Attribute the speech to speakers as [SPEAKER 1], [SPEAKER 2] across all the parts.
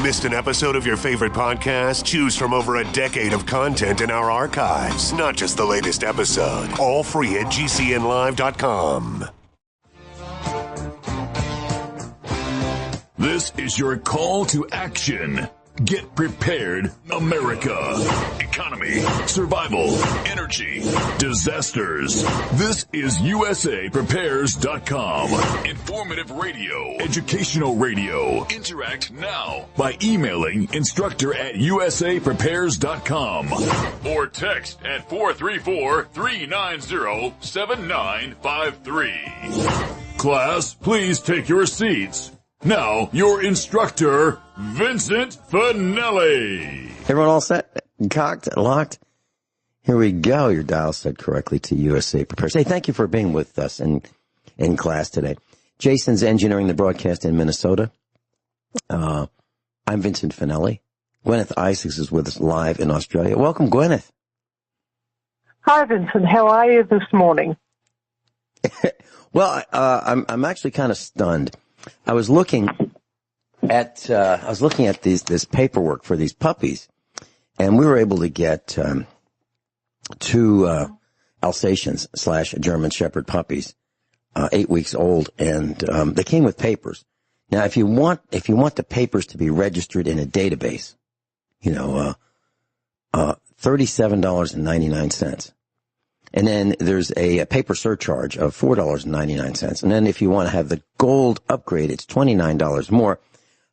[SPEAKER 1] Missed an episode of your favorite podcast? Choose from over a decade of content in our archives, not just the latest episode. All free at gcnlive.com.
[SPEAKER 2] This is your call to action. Get prepared, America. Economy, survival, energy, disasters. This is USAPrepares.com. Informative radio, educational radio. Interact now by emailing instructor@USAPrepares.com or text at 434-390-7953. Class, please take your seats. Now, your instructor, Vincent Finelli.
[SPEAKER 3] Everyone all set? Cocked? Locked? Here we go. Your dial set correctly to USA Prepares. Hey, thank you for being with us in class today. Jason's engineering the broadcast in Minnesota. I'm Vincent Finelli. Guineith Isaacs is with us live in Australia. Welcome, Guineith.
[SPEAKER 4] Hi, Vincent. How are you this morning?
[SPEAKER 3] Well, I'm actually kind of stunned. I was looking at this paperwork for these puppies, and we were able to get two Alsatians / German Shepherd puppies, 8 weeks old, and they came with papers. Now, if you want the papers to be registered in a database, $37.99. And then there's a paper surcharge of $4.99. And then if you want to have the gold upgrade, it's $29 more.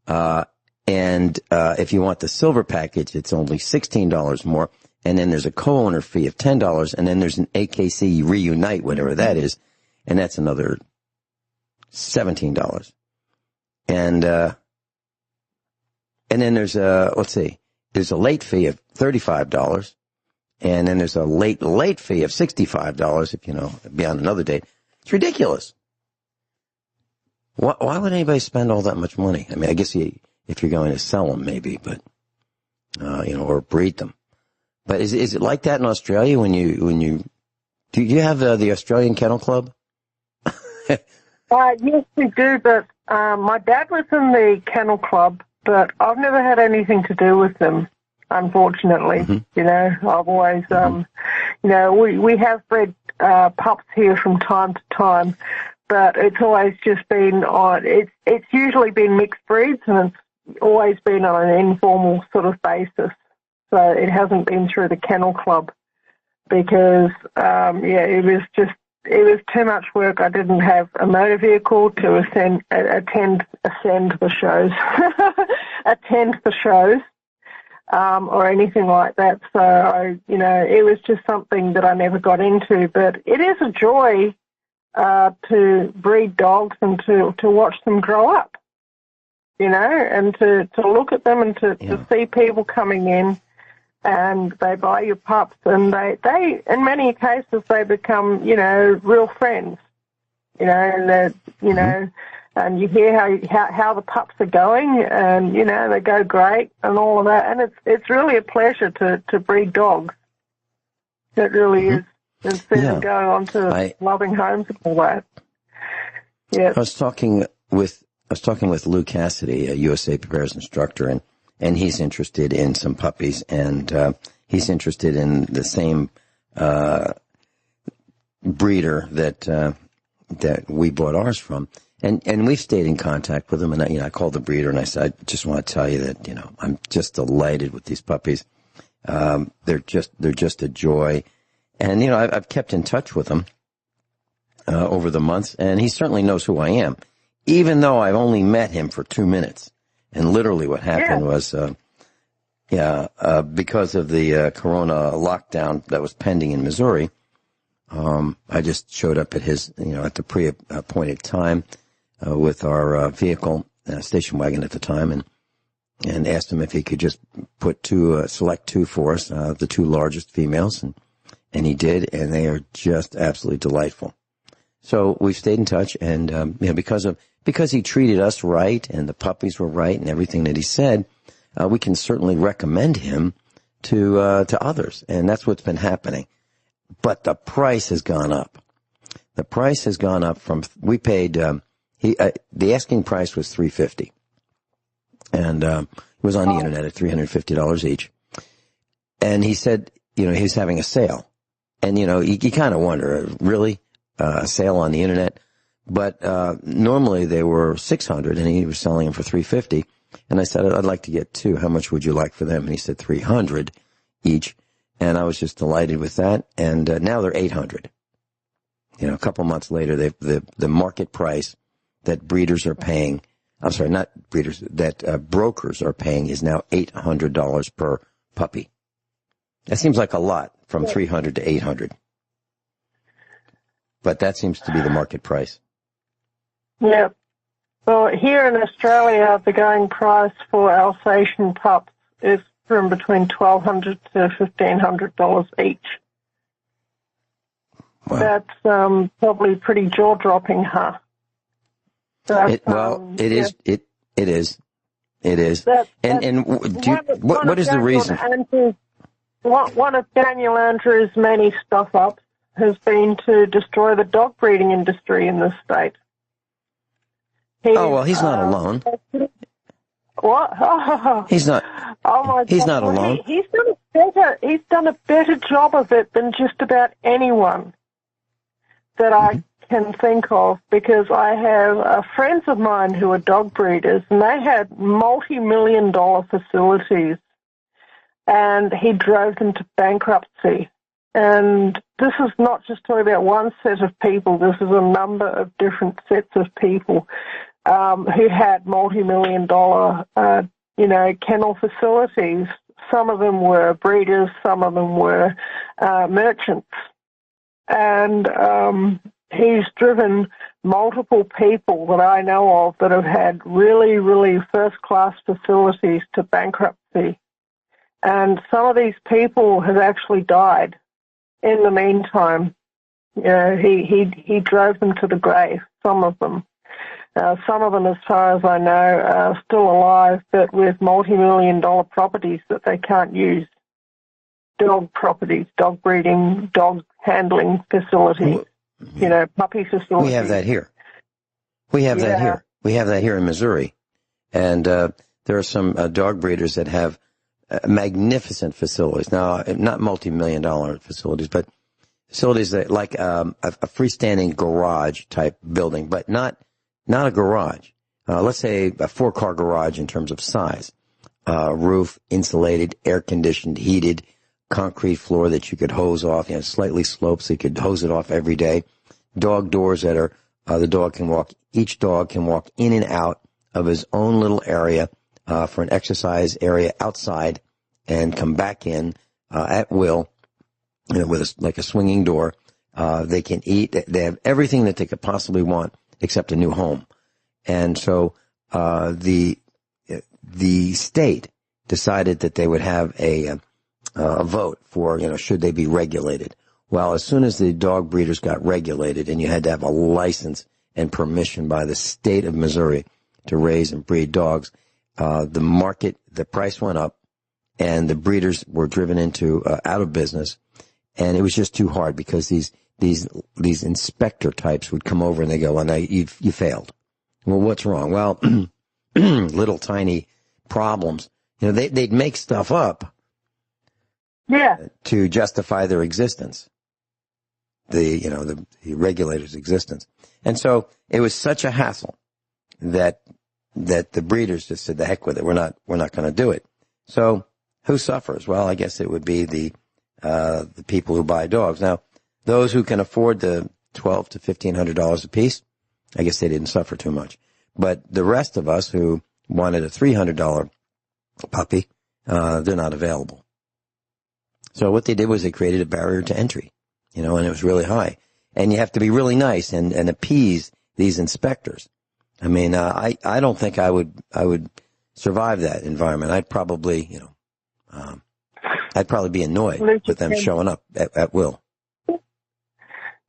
[SPEAKER 3] And if you want the silver package, it's only $16 more. And then there's a co-owner fee of $10. And then there's an AKC Reunite, whatever that is. And that's another $17. And then there's there's a late fee of $35. And then there's a late fee of $65 if, be on another date. It's ridiculous. Why would anybody spend all that much money? I mean, I guess if you're going to sell them, maybe, but, or breed them. But is it like that in Australia do you have the Australian Kennel Club?
[SPEAKER 4] Yes, we do, but my dad was in the Kennel Club, but I've never had anything to do with them. Unfortunately,
[SPEAKER 3] Mm-hmm.
[SPEAKER 4] I've always, we have bred pups here from time to time, but it's always just been it's usually been mixed breeds, and it's always been on an informal sort of basis. So it hasn't been through the Kennel Club because, it was too much work. I didn't have a motor vehicle to attend the shows, attend the shows. Or anything like that. So, it was just something that I never got into. But it is a joy to breed dogs and to watch them grow up, and to look at them and to see people coming in and they buy your pups and they in many cases, they become, real friends, and they're, and you hear how the pups are going, and they go great and all of that, and it's really a pleasure to breed dogs. It really is, instead of going on to loving homes and all that. Yeah.
[SPEAKER 3] I was talking with Lou Cassidy, a USA Prepares instructor, and he's interested in some puppies, and he's interested in the same breeder that we bought ours from. And we've stayed in contact with them, and I called the breeder and I said, I just want to tell you that, I'm just delighted with these puppies. They're just a joy. And, I've kept in touch with him, over the months, and he certainly knows who I am, even though I've only met him for 2 minutes. And literally what happened was, because of the, corona lockdown that was pending in Missouri, I just showed up at his, at the pre-appointed time, with our vehicle, station wagon at the time, and asked him if he could just put select two for us, the two largest females, and he did, and they are just absolutely delightful. So we've stayed in touch, and because he treated us right, and the puppies were right, and everything that he said, we can certainly recommend him to others, and that's what's been happening. But the price has gone up. The price has gone up we paid, the asking price was $350. And, was on the internet at $350 each. And he said, he was having a sale. And, you kind of wonder, really, a sale on the internet? But normally they were $600, and he was selling them for $350. And I said, I'd like to get two. How much would you like for them? And he said $300 each. And I was just delighted with that. And now they're $800. A couple months later, the market price that breeders are paying, I'm sorry, not breeders, that brokers are paying is now $800 per puppy. That seems like a lot, from $300 to $800. But that seems to be the market price.
[SPEAKER 4] Yeah. Well, here in Australia, the going price for Alsatian pups is from between $1,200 to $1,500 each.
[SPEAKER 3] Wow.
[SPEAKER 4] That's probably pretty jaw-dropping, huh?
[SPEAKER 3] It is. What is the reason?
[SPEAKER 4] One of Daniel Andrews' many stuff-ups has been to destroy the dog breeding industry in this state.
[SPEAKER 3] He's not alone.
[SPEAKER 4] What? Oh,
[SPEAKER 3] he's not.
[SPEAKER 4] Oh my God.
[SPEAKER 3] He's not alone.
[SPEAKER 4] He's done a better job of it than just about anyone that I can think of, because I have friends of mine who are dog breeders, and they had multi-million-dollar facilities, and he drove them to bankruptcy. And this is not just talking about one set of people. This is a number of different sets of people who had multi-million-dollar, kennel facilities. Some of them were breeders, some of them were merchants. And he's driven multiple people that I know of that have had really, really first-class facilities to bankruptcy. And some of these people have actually died in the meantime. He drove them to the grave, some of them. Some of them, as far as I know, are still alive, but with multi-million-dollar properties that they can't use. Dog properties, dog breeding, dog handling facilities, puppy facilities.
[SPEAKER 3] We have that here. We have that here in Missouri. And there are some dog breeders that have magnificent facilities. Now, not multi-million-dollar facilities, but facilities that like a freestanding garage-type building, but not a garage. Let's say a 4-car garage in terms of size. Roof, insulated, air-conditioned, heated, concrete floor that you could hose off, slightly sloped so you could hose it off every day. Dog doors that are, each dog can walk in and out of his own little area for an exercise area outside and come back in at will, with like a swinging door. They can eat. They have everything that they could possibly want except a new home. And so the state decided that they would have a vote for, should they be regulated. Well, as soon as the dog breeders got regulated, and you had to have a license and permission by the state of Missouri to raise and breed dogs, the price went up, and the breeders were driven into out of business, and it was just too hard because these inspector types would come over and they go, well, now you failed. Well, what's wrong? Well, little tiny problems. They'd make stuff up.
[SPEAKER 4] Yeah.
[SPEAKER 3] To justify their existence. The regulator's existence. And so it was such a hassle that the breeders just said, the heck with it. We're not going to do it. So who suffers? Well, I guess it would be the people who buy dogs. Now, those who can afford the $1,200 to $1,500 a piece, I guess they didn't suffer too much. But the rest of us who wanted a $300 puppy, they're not available. So what they did was they created a barrier to entry, and it was really high. And you have to be really nice and appease these inspectors. I mean, I don't think I would survive that environment. I'd probably, I'd probably be annoyed with them showing up at will.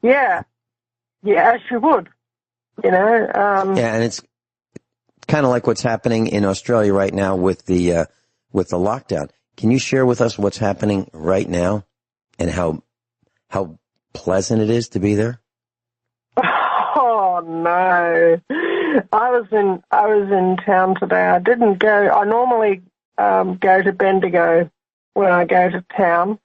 [SPEAKER 4] Yeah. Yeah, she would.
[SPEAKER 3] Yeah, and it's kind of like what's happening in Australia right now with the lockdown. Can you share with us what's happening right now and how pleasant it is to be there?
[SPEAKER 4] Oh no. I was in town today. I didn't go. I normally go to Bendigo when I go to town.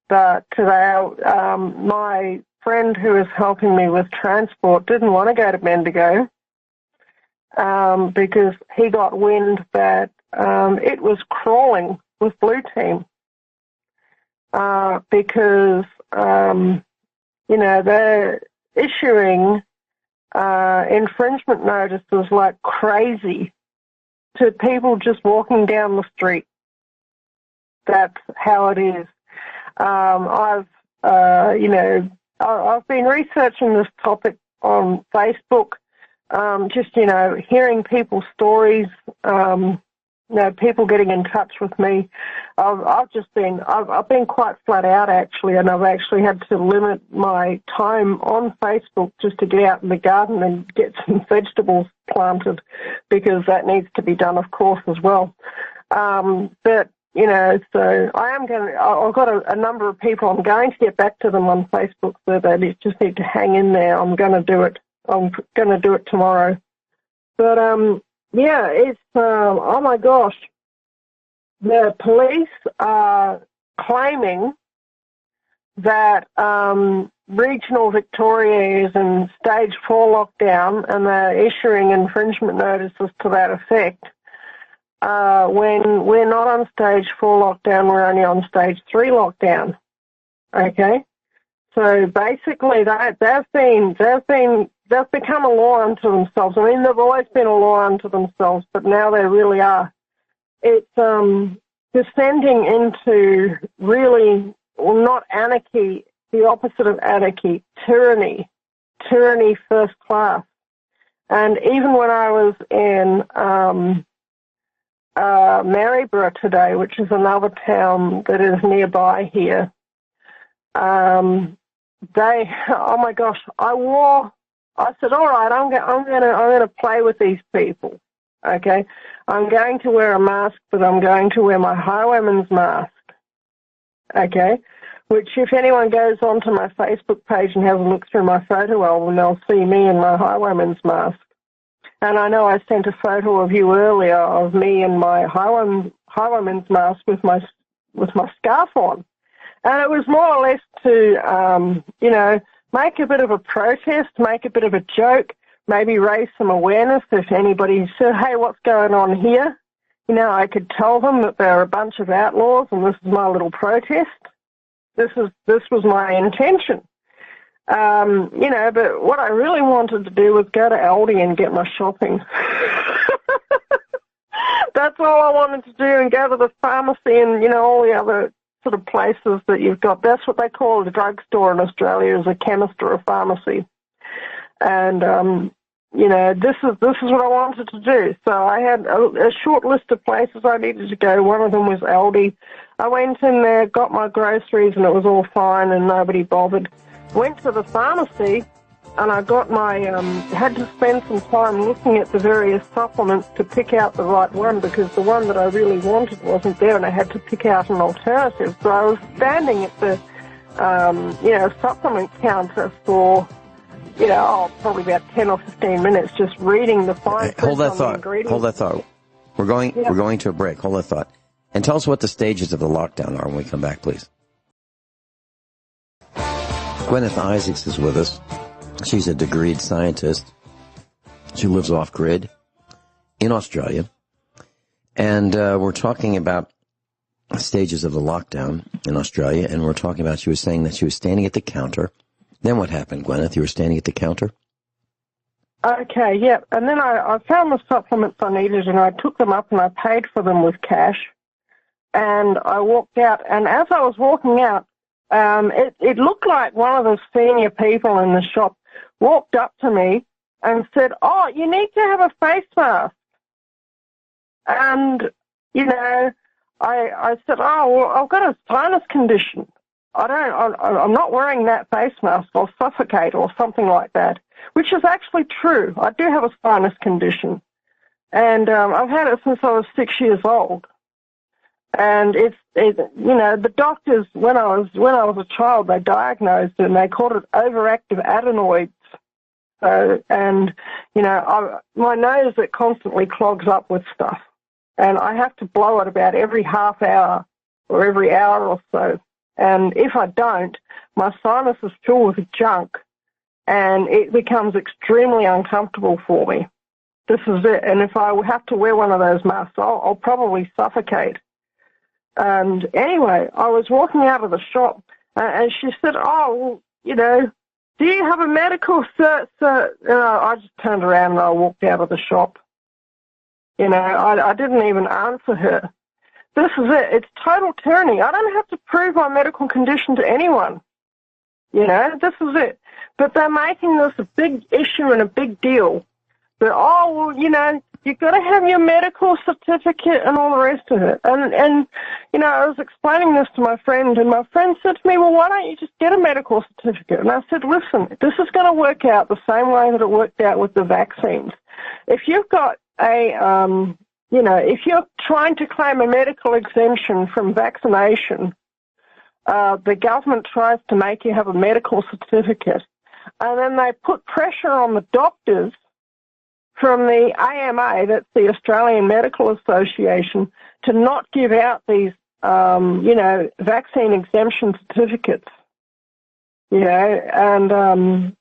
[SPEAKER 4] But today, my friend who was helping me with transport didn't want to go to Bendigo because he got wind that it was crawling with Blue Team because, they're issuing infringement notices like crazy to people just walking down the street. That's how it is. I've been researching this topic on Facebook, hearing people's stories, people getting in touch with me. I've been quite flat out actually, and I've actually had to limit my time on Facebook just to get out in the garden and get some vegetables planted because that needs to be done, of course, as well. So I've got a number of people. I'm going to get back to them on Facebook, so they just need to hang in there. I'm going to do it. I'm going to do it tomorrow. But, it's, oh my gosh. The police are claiming that regional Victoria is in stage 4 lockdown and they're issuing infringement notices to that effect. When we're not on stage 4 lockdown, we're only on stage 3 lockdown. Okay? So basically they've become a law unto themselves. I mean, they've always been a law unto themselves, but now they really are. It's descending into really, well, not anarchy, the opposite of anarchy, tyranny first class. And even when I was in Maryborough today, which is another town that is nearby here, oh my gosh, I said, all right, I'm going to play with these people. Okay, I'm going to wear a mask, but I'm going to wear my highwayman's mask. Okay, which if anyone goes onto my Facebook page and has a look through my photo album, they'll see me in my highwayman's mask. And I know I sent a photo of you earlier of me in my highwayman's mask with my scarf on, and it was more or less to make a bit of a protest, make a bit of a joke. Maybe raise some awareness if anybody said, hey, what's going on here? I could tell them that they're a bunch of outlaws and this is my little protest. This was my intention. But what I really wanted to do was go to Aldi and get my shopping. That's all I wanted to do, and go to the pharmacy and, all the other sort of places that you've got. That's what they call a drugstore in Australia, is a chemist or a pharmacy. And, this is what I wanted to do. So I had a short list of places I needed to go. One of them was Aldi. I went in there, got my groceries, and it was all fine and nobody bothered. Went to the pharmacy and I got had to spend some time looking at the various supplements to pick out the right one because the one that I really wanted wasn't there and I had to pick out an alternative. So I was standing at the, supplement counter for, probably about 10 or 15 minutes just reading the fine print on the ingredients. Hold that thought.
[SPEAKER 3] We're going to a break. Hold that thought. And tell us what the stages of the lockdown are when we come back, please. Guineith Isaacs is with us. She's a degreed scientist. She lives off-grid in Australia. And we're talking about stages of the lockdown in Australia, and we're talking about, she was saying that she was standing at the counter. Then what happened, Guineith? You were standing at the counter?
[SPEAKER 4] Okay, yeah. And then I found the supplements I needed, and I took them up and I paid for them with cash. And I walked out, and as I was walking out, it looked like one of the senior people in the shop walked up to me and said, oh, you need to have a face mask. And, I said, oh, well, I've got a sinus condition. I'm not wearing that face mask. I'll suffocate or something like that, which is actually true. I do have a sinus condition. And I've had it since I was 6 years old. And the doctors, when I was a child, they diagnosed it and they called it overactive adenoids. So, and, my nose, it constantly clogs up with stuff. and I have to blow it about every half hour or every hour or so. And if I don't, my sinuses fill with junk, and it becomes extremely uncomfortable for me. This is it. And if I have to wear one of those masks, I'll probably suffocate. And anyway, I was walking out of the shop, and she said, "Oh, well, you know, do you have a medical cert?" I just turned around and I walked out of the shop. You know, I didn't even answer her. This is it. It's total tyranny. I don't have to prove my medical condition to anyone. You know, this is it. But they're making this a big issue and a big deal. But, oh, well, you know, you've got to have your medical certificate and all the rest of it. And you know, I was explaining this to my friend, and my friend said to me, "Well, why don't you just get a medical certificate?" And I said, "Listen, this is going to work out the same way that it worked out with the vaccines. If you've got you know, if you're trying to claim a medical exemption from vaccination, the government tries to make you have a medical certificate, and then they put pressure on the doctors from the AMA, that's the Australian Medical Association, to not give out these, you know, vaccine exemption certificates. You know, and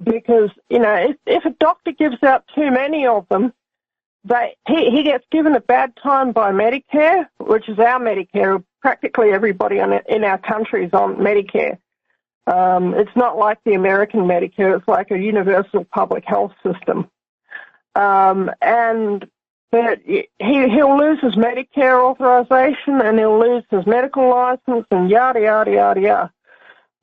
[SPEAKER 4] because, you know, if a doctor gives out too many of them, he gets given a bad time by Medicare, which is our Medicare. Practically everybody in our country is on Medicare. It's not like the American Medicare. It's like a universal public health system. And but he'll lose his Medicare authorization, and he'll lose his medical license, and yada, yada, yada, yada,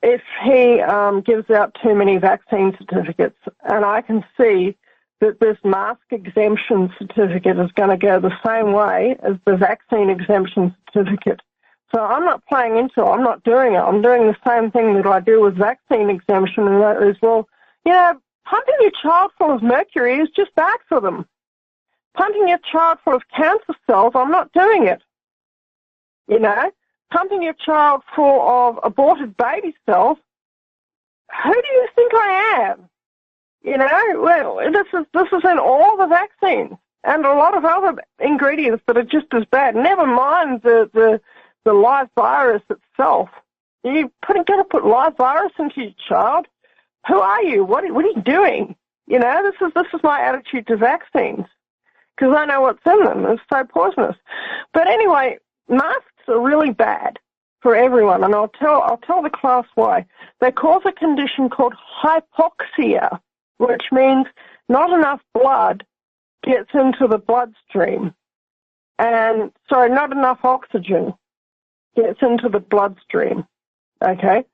[SPEAKER 4] if he gives out too many vaccine certificates. And I can see that this mask exemption certificate is going to go the same way as the vaccine exemption certificate. So I'm not playing into it. I'm not doing it. I'm doing the same thing that I do with vaccine exemption, and that is, well, you know, pumping your child full of mercury is just bad for them. Pumping your child full of cancer cells, I'm not doing it. You know, pumping your child full of aborted baby cells, who do you think I am? You know, well, this is in all the vaccines and a lot of other ingredients that are just as bad. Never mind the live virus itself. You're going to put live virus into your child? Who are you? What are you doing? You know, this is my attitude to vaccines, because I know what's in them. It's so poisonous. But anyway, masks are really bad for everyone, and I'll tell the class why. They cause a condition called hypoxia, which means not enough blood gets into the bloodstream, and sorry, not enough oxygen gets into the bloodstream. Okay.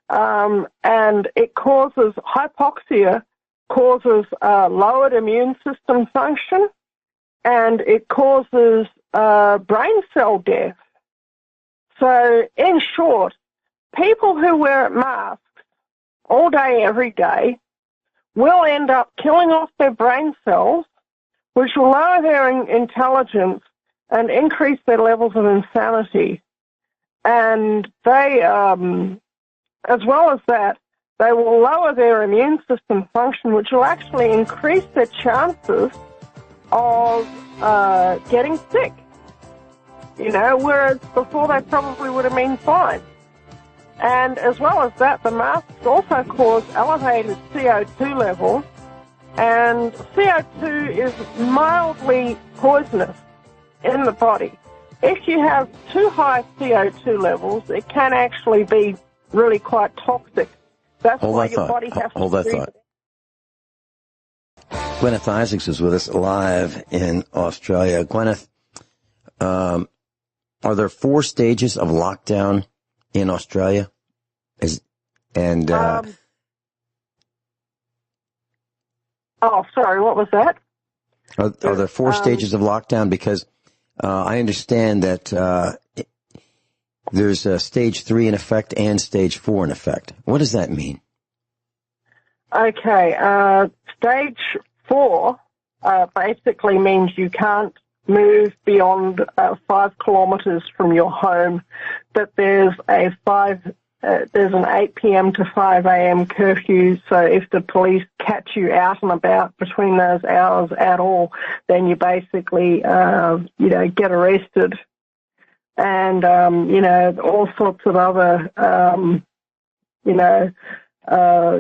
[SPEAKER 4] And it causes, hypoxia causes lowered immune system function, and it causes brain cell death. So, in short, people who wear masks all day, every day, will end up killing off their brain cells, which will lower their intelligence and increase their levels of insanity. And they, as well as that, they will lower their immune system function, which will actually increase their chances of getting sick. You know, whereas before they probably would have been fine. And as well as that, the masks also cause elevated CO2 levels, and CO2 is mildly poisonous in the body. If you have too high CO2 levels, it can actually be really quite toxic. That's why your body has to breathe it.
[SPEAKER 3] Guineith Isaacs is with us live in Australia. Guineith, are there 4 stages of lockdown in Australia?
[SPEAKER 4] Oh, sorry, what was that?
[SPEAKER 3] Are there 4 stages of lockdown? Because I understand that there's stage 3 in effect and stage 4 in effect. What does that mean?
[SPEAKER 4] Okay, stage 4 basically means you can't move beyond 5 kilometres from your home, but there's a there's an 8 p.m. to 5 a.m. curfew, so if the police catch you out and about between those hours at all, then you basically, get arrested. And, all sorts of other,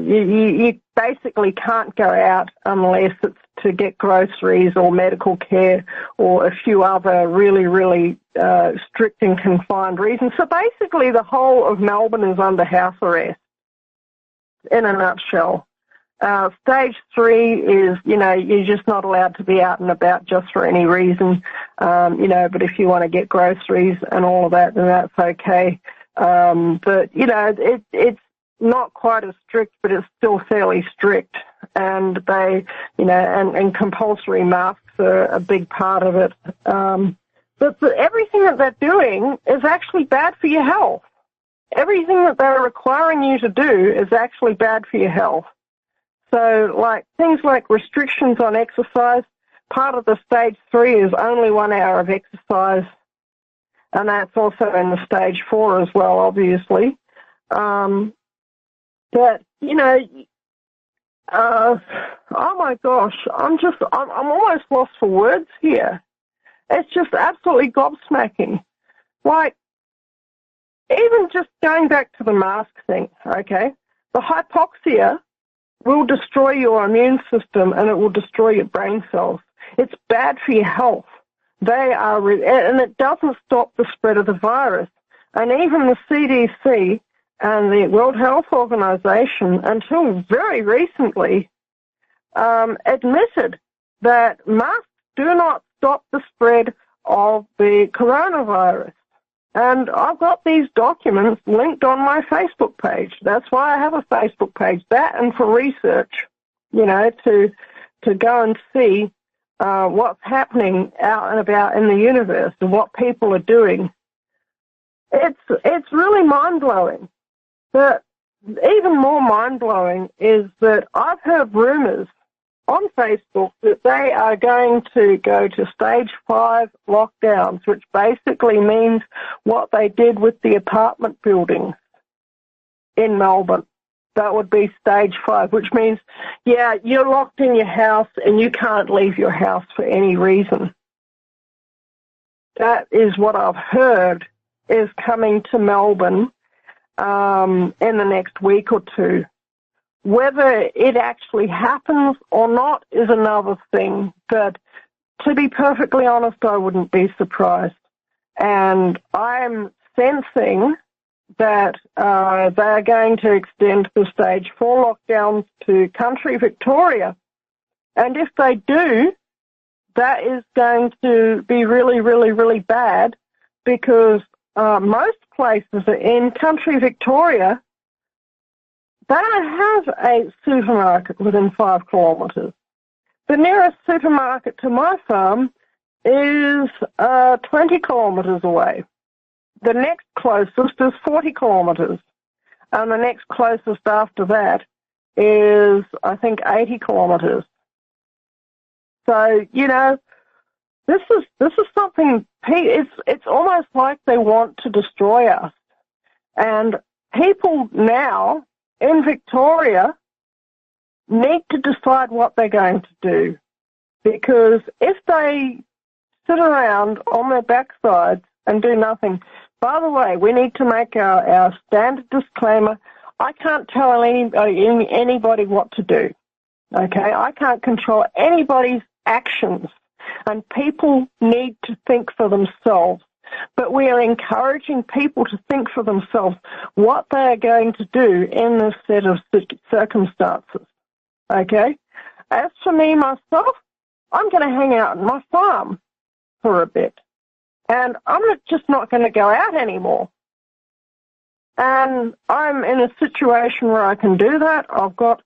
[SPEAKER 4] you basically can't go out unless it's to get groceries or medical care or a few other really, really strict and confined reasons. So basically the whole of Melbourne is under house arrest, in a nutshell. Stage 3 is, you're just not allowed to be out and about just for any reason, but if you want to get groceries and all of that, then that's okay. But, it's not quite as strict, but it's still fairly strict. And they, and compulsory masks are a big part of it. But everything that they're doing is actually bad for your health. Everything that they're requiring you to do is actually bad for your health. So, things like restrictions on exercise, part of the stage 3 is only 1 hour of exercise, and that's also in the stage 4 as well, obviously. But, oh my gosh, I'm almost lost for words here. It's just absolutely gobsmacking. Even just going back to the mask thing, okay, the hypoxia will destroy your immune system and it will destroy your brain cells. It's bad for your health. And it doesn't stop the spread of the virus. And even the CDC and the World Health Organization, until very recently, admitted that masks do not stop the spread of the coronavirus. And I've got these documents linked on my Facebook page. That's why I have a Facebook page. That and for research, to go and see what's happening out and about in the universe and what people are doing. It's really mind-blowing. But even more mind-blowing is that I've heard rumors on Facebook that they are going to go to stage 5 lockdowns, which basically means what they did with the apartment buildings in Melbourne. That would be stage 5, which means, you're locked in your house and you can't leave your house for any reason. That is what I've heard is coming to Melbourne in the next week or two. Whether it actually happens or not is another thing, but to be perfectly honest, I wouldn't be surprised. And I'm sensing that they're going to extend the stage 4 lockdowns to country Victoria. And if they do, that is going to be really, really, really bad because most places in country Victoria, they don't have a supermarket within 5 kilometres. The nearest supermarket to my farm is 20 kilometres away. The next closest is 40 kilometres. And the next closest after that is, I think, 80 kilometres. So, this is something, it's almost like they want to destroy us. And people now in Victoria need to decide what they're going to do. Because if they sit around on their backsides and do nothing, by the way, we need to make our standard disclaimer. I can't tell anybody what to do. Okay? I can't control anybody's actions. And people need to think for themselves. But we are encouraging people to think for themselves what they are going to do in this set of circumstances. Okay? As for me, myself, I'm going to hang out on my farm for a bit. And I'm just not going to go out anymore. And I'm in a situation where I can do that. I've got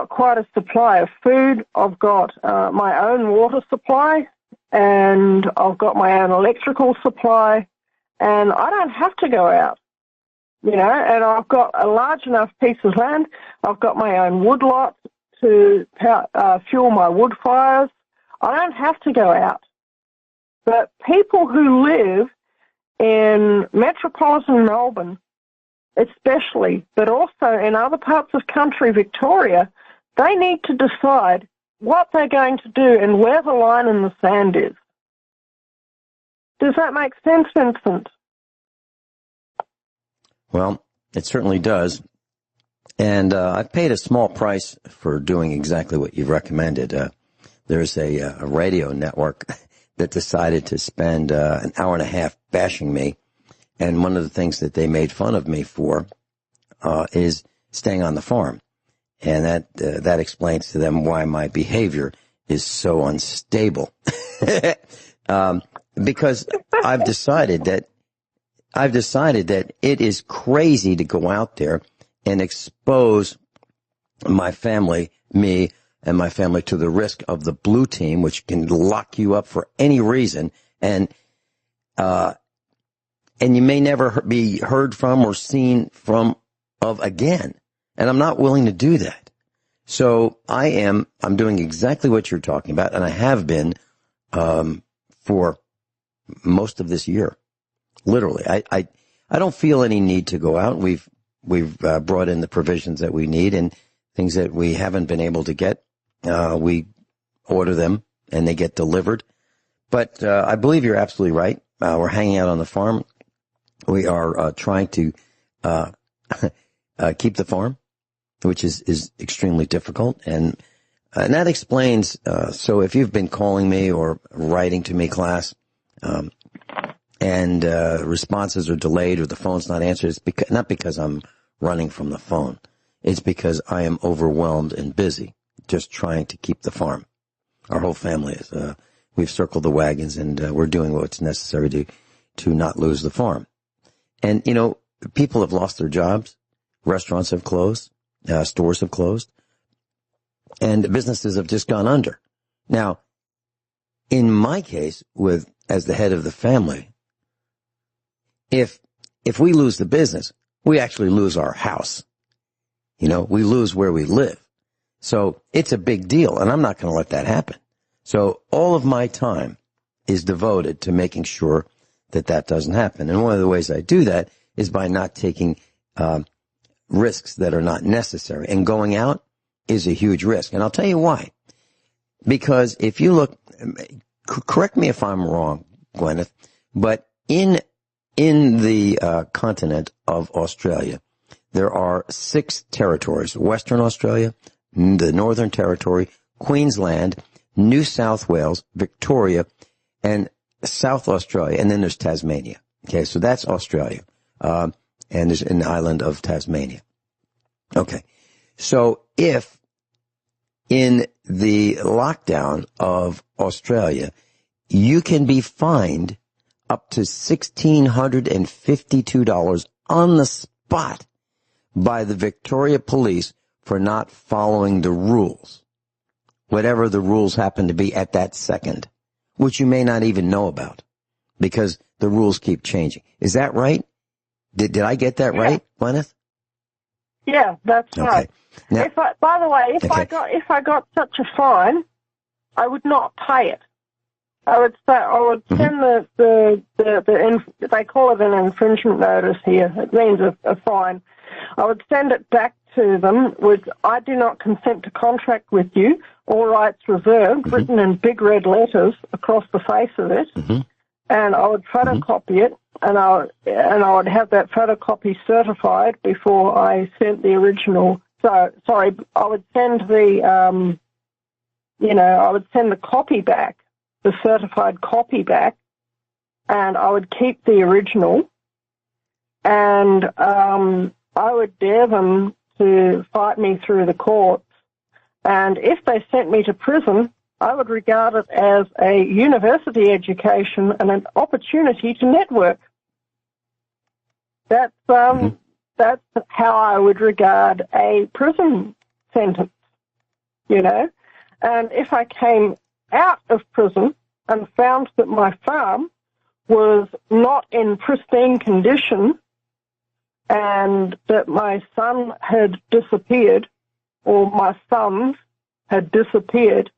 [SPEAKER 4] quite a supply of food. I've got my own water supply. And I've got my own electrical supply, and I don't have to go out, and I've got a large enough piece of land. I've got my own wood lot to fuel my wood fires. I don't have to go out. But people who live in metropolitan Melbourne, especially, but also in other parts of country Victoria, they need to decide what they're going to do and where the line in the sand is. Does that make sense, Vincent?
[SPEAKER 3] Well, it certainly does. And I've paid a small price for doing exactly what you've recommended. There's a radio network that decided to spend an hour and a half bashing me. And one of the things that they made fun of me for is staying on the farm. And that explains to them why my behavior is so unstable. Because I've decided that it is crazy to go out there and expose my family, me and my family, to the risk of the blue team, which can lock you up for any reason. And you may never be heard from or seen of again. And I'm not willing to do that. So I'm doing exactly what you're talking about, and I have been for most of this year. Literally, I don't feel any need to go out. We've brought in the provisions that we need, and things that we haven't been able to get, we order them and they get delivered. But I believe you're absolutely right. We're hanging out on the farm. We are trying to keep the farm, which is extremely difficult, and that explains. So if you've been calling me or writing to me, class, and responses are delayed or the phone's not answered, it's not because I'm running from the phone. It's because I am overwhelmed and busy just trying to keep the farm. Our whole family is. We've circled the wagons, and we're doing what's necessary to not lose the farm. And, people have lost their jobs. Restaurants have closed. Stores have closed. And businesses have just gone under. Now, in my case, as the head of the family, if we lose the business, we actually lose our house. We lose where we live. So it's a big deal, and I'm not going to let that happen. So all of my time is devoted to making sure that doesn't happen. And one of the ways I do that is by not taking risks that are not necessary. And going out is a huge risk. And I'll tell you why. Because if you look, correct me if I'm wrong, Guineith, but in the continent of Australia, there are 6 territories: Western Australia, the Northern Territory, Queensland, New South Wales, Victoria, and South Australia, and then there's Tasmania. Okay, so that's Australia, and there's an island of Tasmania. Okay, so if in the lockdown of Australia, you can be fined up to $1,652 on the spot by the Victoria Police for not following the rules, whatever the rules happen to be at that second, which you may not even know about because the rules keep changing. Is that right? Did I get that right, Guineith?
[SPEAKER 4] Yeah, that's right. Now, by the way, if I got such a fine, I would not pay it. I would send they call it an infringement notice here. It means a fine. I would send it back to them with, "I do not consent to contract with you, all rights reserved," written in big red letters across the face of it. And I would photocopy it, and I would have that photocopy certified before I sent the original. So, sorry, I would send the, I would send the copy back, the certified copy back, and I would keep the original, and I would dare them to fight me through the courts. And if they sent me to prison, I would regard it as a university education and an opportunity to network. That's how I would regard a prison sentence, And if I came out of prison and found that my farm was not in pristine condition and that my son had disappeared or my sons had disappeared,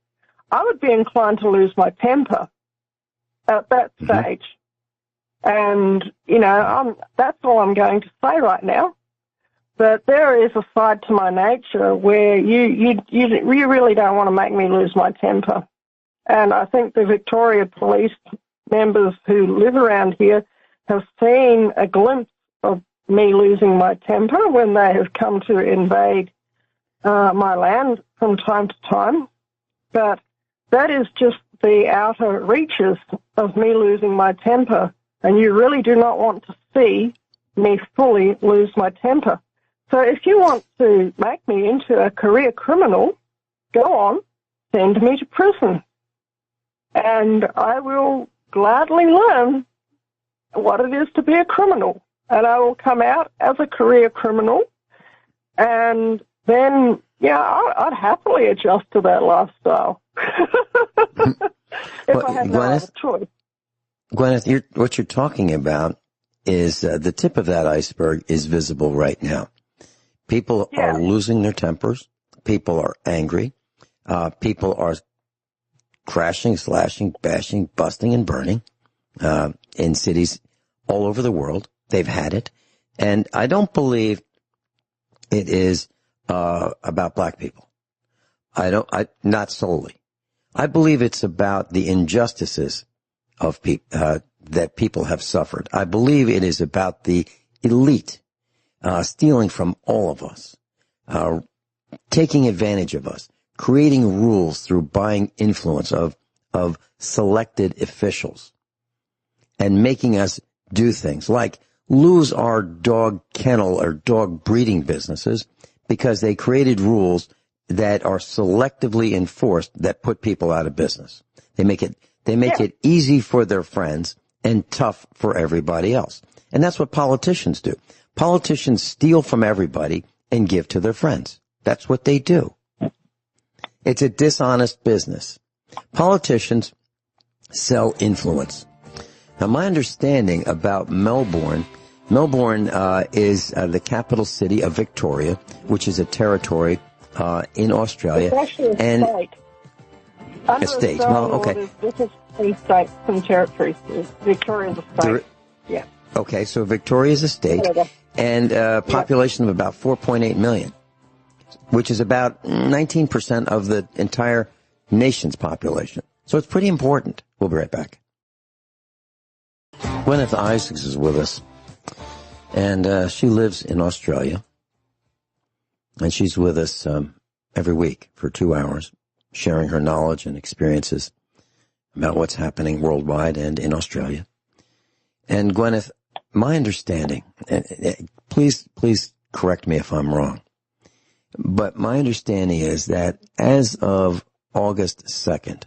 [SPEAKER 4] I would be inclined to lose my temper at that stage. And, that's all I'm going to say right now. But there is a side to my nature where you really don't want to make me lose my temper. And I think the Victoria Police members who live around here have seen a glimpse of me losing my temper when they have come to invade my land from time to time. But that is just the outer reaches of me losing my temper. And you really do not want to see me fully lose my temper. So if you want to make me into a career criminal, go on, send me to prison. And I will gladly learn what it is to be a criminal. And I will come out as a career criminal. And then, I'd happily adjust to that lifestyle. If I had no other choice.
[SPEAKER 3] Guineith, what you're talking about is the tip of that iceberg is visible right now. People are losing their tempers. People are angry. People are crashing, slashing, bashing, busting, and burning in cities all over the world. They've had it. And I don't believe it is about black people. Not solely. I believe it's about the injustices of that people have suffered. I believe it is about the elite stealing from all of us, taking advantage of us, creating rules through buying influence of selected officials, and making us do things like lose our dog kennel or dog breeding businesses because they created rules that are selectively enforced that put people out of business. They make it easy for their friends and tough for everybody else. And that's what politicians do. Politicians steal from everybody and give to their friends. That's what they do. It's a dishonest business. Politicians sell influence. Now, my understanding about Melbourne is the capital city of Victoria, which is a territory in Australia.
[SPEAKER 4] It's actually a state. Under
[SPEAKER 3] a state. Well, okay.
[SPEAKER 4] This is three states and territories. Victoria is a state. Yeah.
[SPEAKER 3] Okay, so Victoria is a state, and a population of about 4.8 million, which is about 19% of the entire nation's population. So it's pretty important. We'll be right back. Guineith Isaacs is with us, and she lives in Australia, and she's with us every week for 2 hours, sharing her knowledge and experiences about what's happening worldwide and in Australia. And Guineith, my understanding, and please correct me if I'm wrong, but my understanding is that as of August 2nd,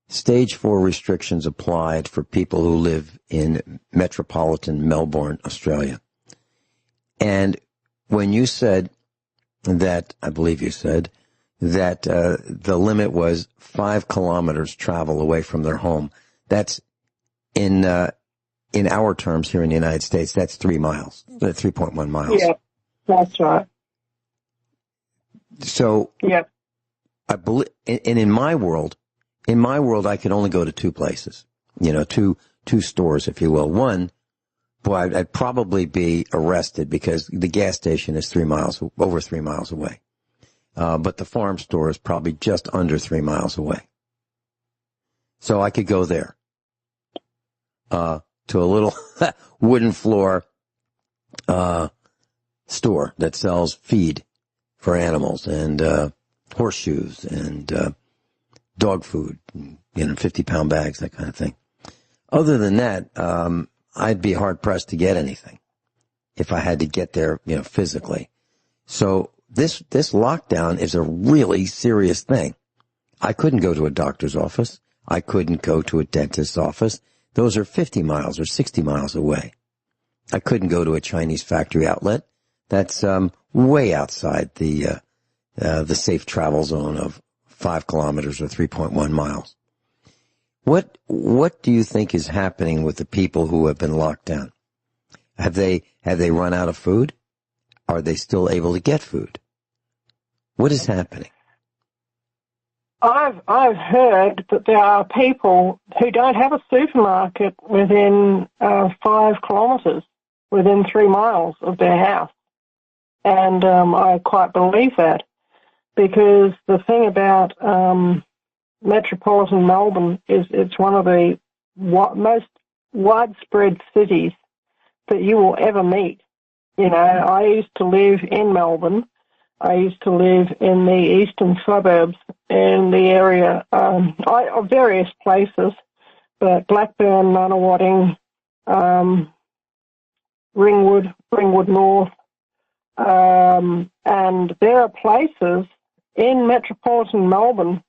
[SPEAKER 3] Stage 4 restrictions applied for people who live in metropolitan Melbourne, Australia. And when you said that, I believe you said, that the limit was 5 kilometers travel away from their home, that's in our terms here in the United States, that's 3 miles, 3.1 miles.
[SPEAKER 4] Yeah, that's right.
[SPEAKER 3] So, I believe, and in my world, I could only go to 2 places, two stores, if you will. One, boy, I'd probably be arrested because the gas station is over 3 miles away. But the farm store is probably just under 3 miles away. So I could go there, to a little wooden floor, store that sells feed for animals and, horseshoes and, dog food, 50-pound bags, that kind of thing. Other than that, I'd be hard-pressed to get anything if I had to get there, physically. So this lockdown is a really serious thing. I couldn't go to a doctor's office. I couldn't go to a dentist's office. Those are 50 miles or 60 miles away. I couldn't go to a Chinese factory outlet. That's way outside the safe travel zone of 5 kilometers or 3.1 miles. What do you think is happening with the people who have been locked down? Have they run out of food? Are they still able to get food? What is happening?
[SPEAKER 4] I've heard that there are people who don't have a supermarket within 5 kilometres, within 3 miles of their house. And I quite believe that, because the thing about metropolitan Melbourne is it's one of the most widespread cities that you will ever meet. You know, I used to live in Melbourne. I used to live in the eastern suburbs in the area of various places, but Blackburn, Nunawading, Ringwood North, and there are places in metropolitan Melbourne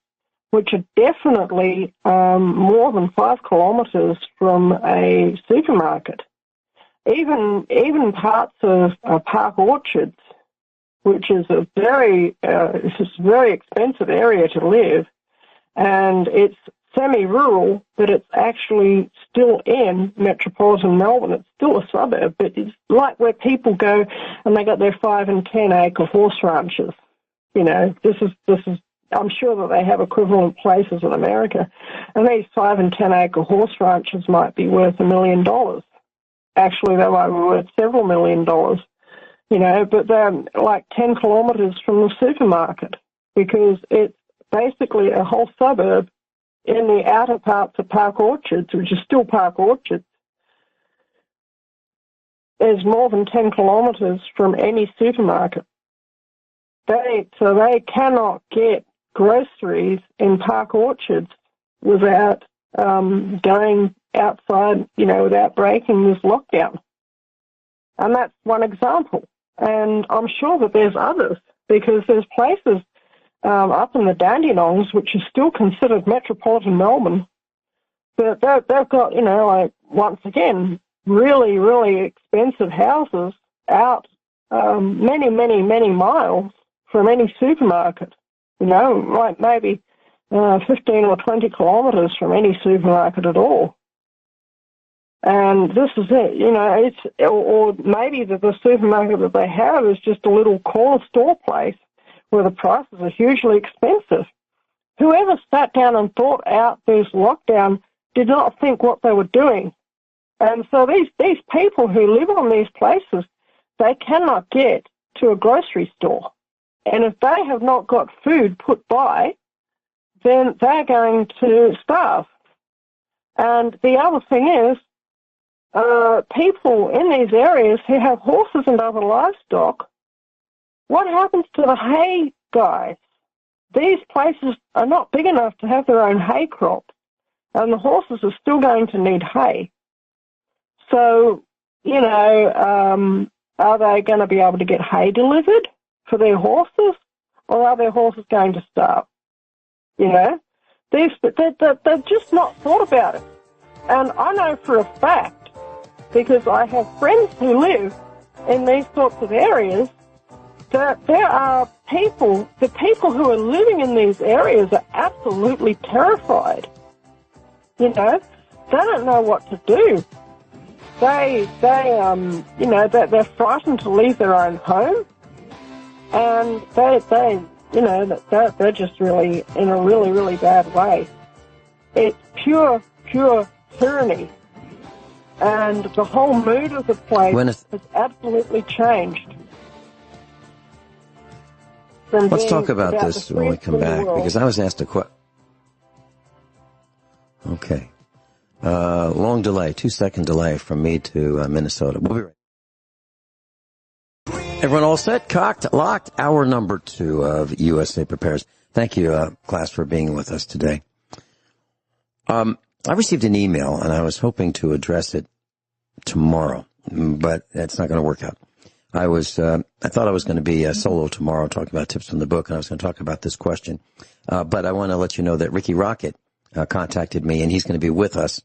[SPEAKER 4] which are definitely more than 5 kilometres from a supermarket. Even parts of Park Orchards, which is a very expensive area to live, and it's semi-rural, but it's actually still in metropolitan Melbourne. It's still a suburb, but it's like where people go and they got their 5 and 10 acre horse ranches. You know, this is. I'm sure that they have equivalent places in America, and these 5 and 10 acre horse ranches might be worth $1 million. Actually, they might be worth several $1 million. You know, but they're like 10 kilometres from the supermarket, because it's basically a whole suburb in the outer parts of Park Orchards, which is still Park Orchards, is more than 10 kilometres from any supermarket. So they cannot get groceries in Park Orchards without going outside, you know, without breaking this lockdown. And that's one example. And I'm sure that there's others, because there's places up in the Dandenongs, which is still considered metropolitan Melbourne, but they've got, you know, like, once again, really, really expensive houses out many, many, many miles from any supermarket, you know, like maybe 15 or 20 kilometres from any supermarket at all. And this is it, you know, or maybe the supermarket that they have is just a little corner store place where the prices are hugely expensive. Whoever sat down and thought out this lockdown did not think what they were doing. And so these people who live on these places, they cannot get to a grocery store. And if they have not got food put by, then they're going to starve. And the other thing is, people in these areas who have horses and other livestock, what happens to the hay guys? These places are not big enough to have their own hay crop, and the horses are still going to need hay. So, you know, are they going to be able to get hay delivered for their horses, or are their horses going to starve? You know, they've just not thought about it. And I know for a fact, because I have friends who live in these sorts of areas, that there are people, the people who are living in these areas are absolutely terrified. You know, they don't know what to do. They you know, they're frightened to leave their own home, and they you know, they're just really in a really, really bad way. It's pure tyranny. And the whole mood of the place has absolutely changed.
[SPEAKER 3] Let's talk about this when we come back, because I was asked a question. Okay. Long delay, 2-second delay from me to Minnesota. We'll be right back. Everyone all set? Cocked, locked. Hour number 2 of USA Prepares. Thank you, class, for being with us today. I received an email, and I was hoping to address it tomorrow, but it's not going to work out. I thought I was going to be solo tomorrow, talking about tips from the book, and I was going to talk about this question. But I want to let you know that Ricky Rocket contacted me, and he's going to be with us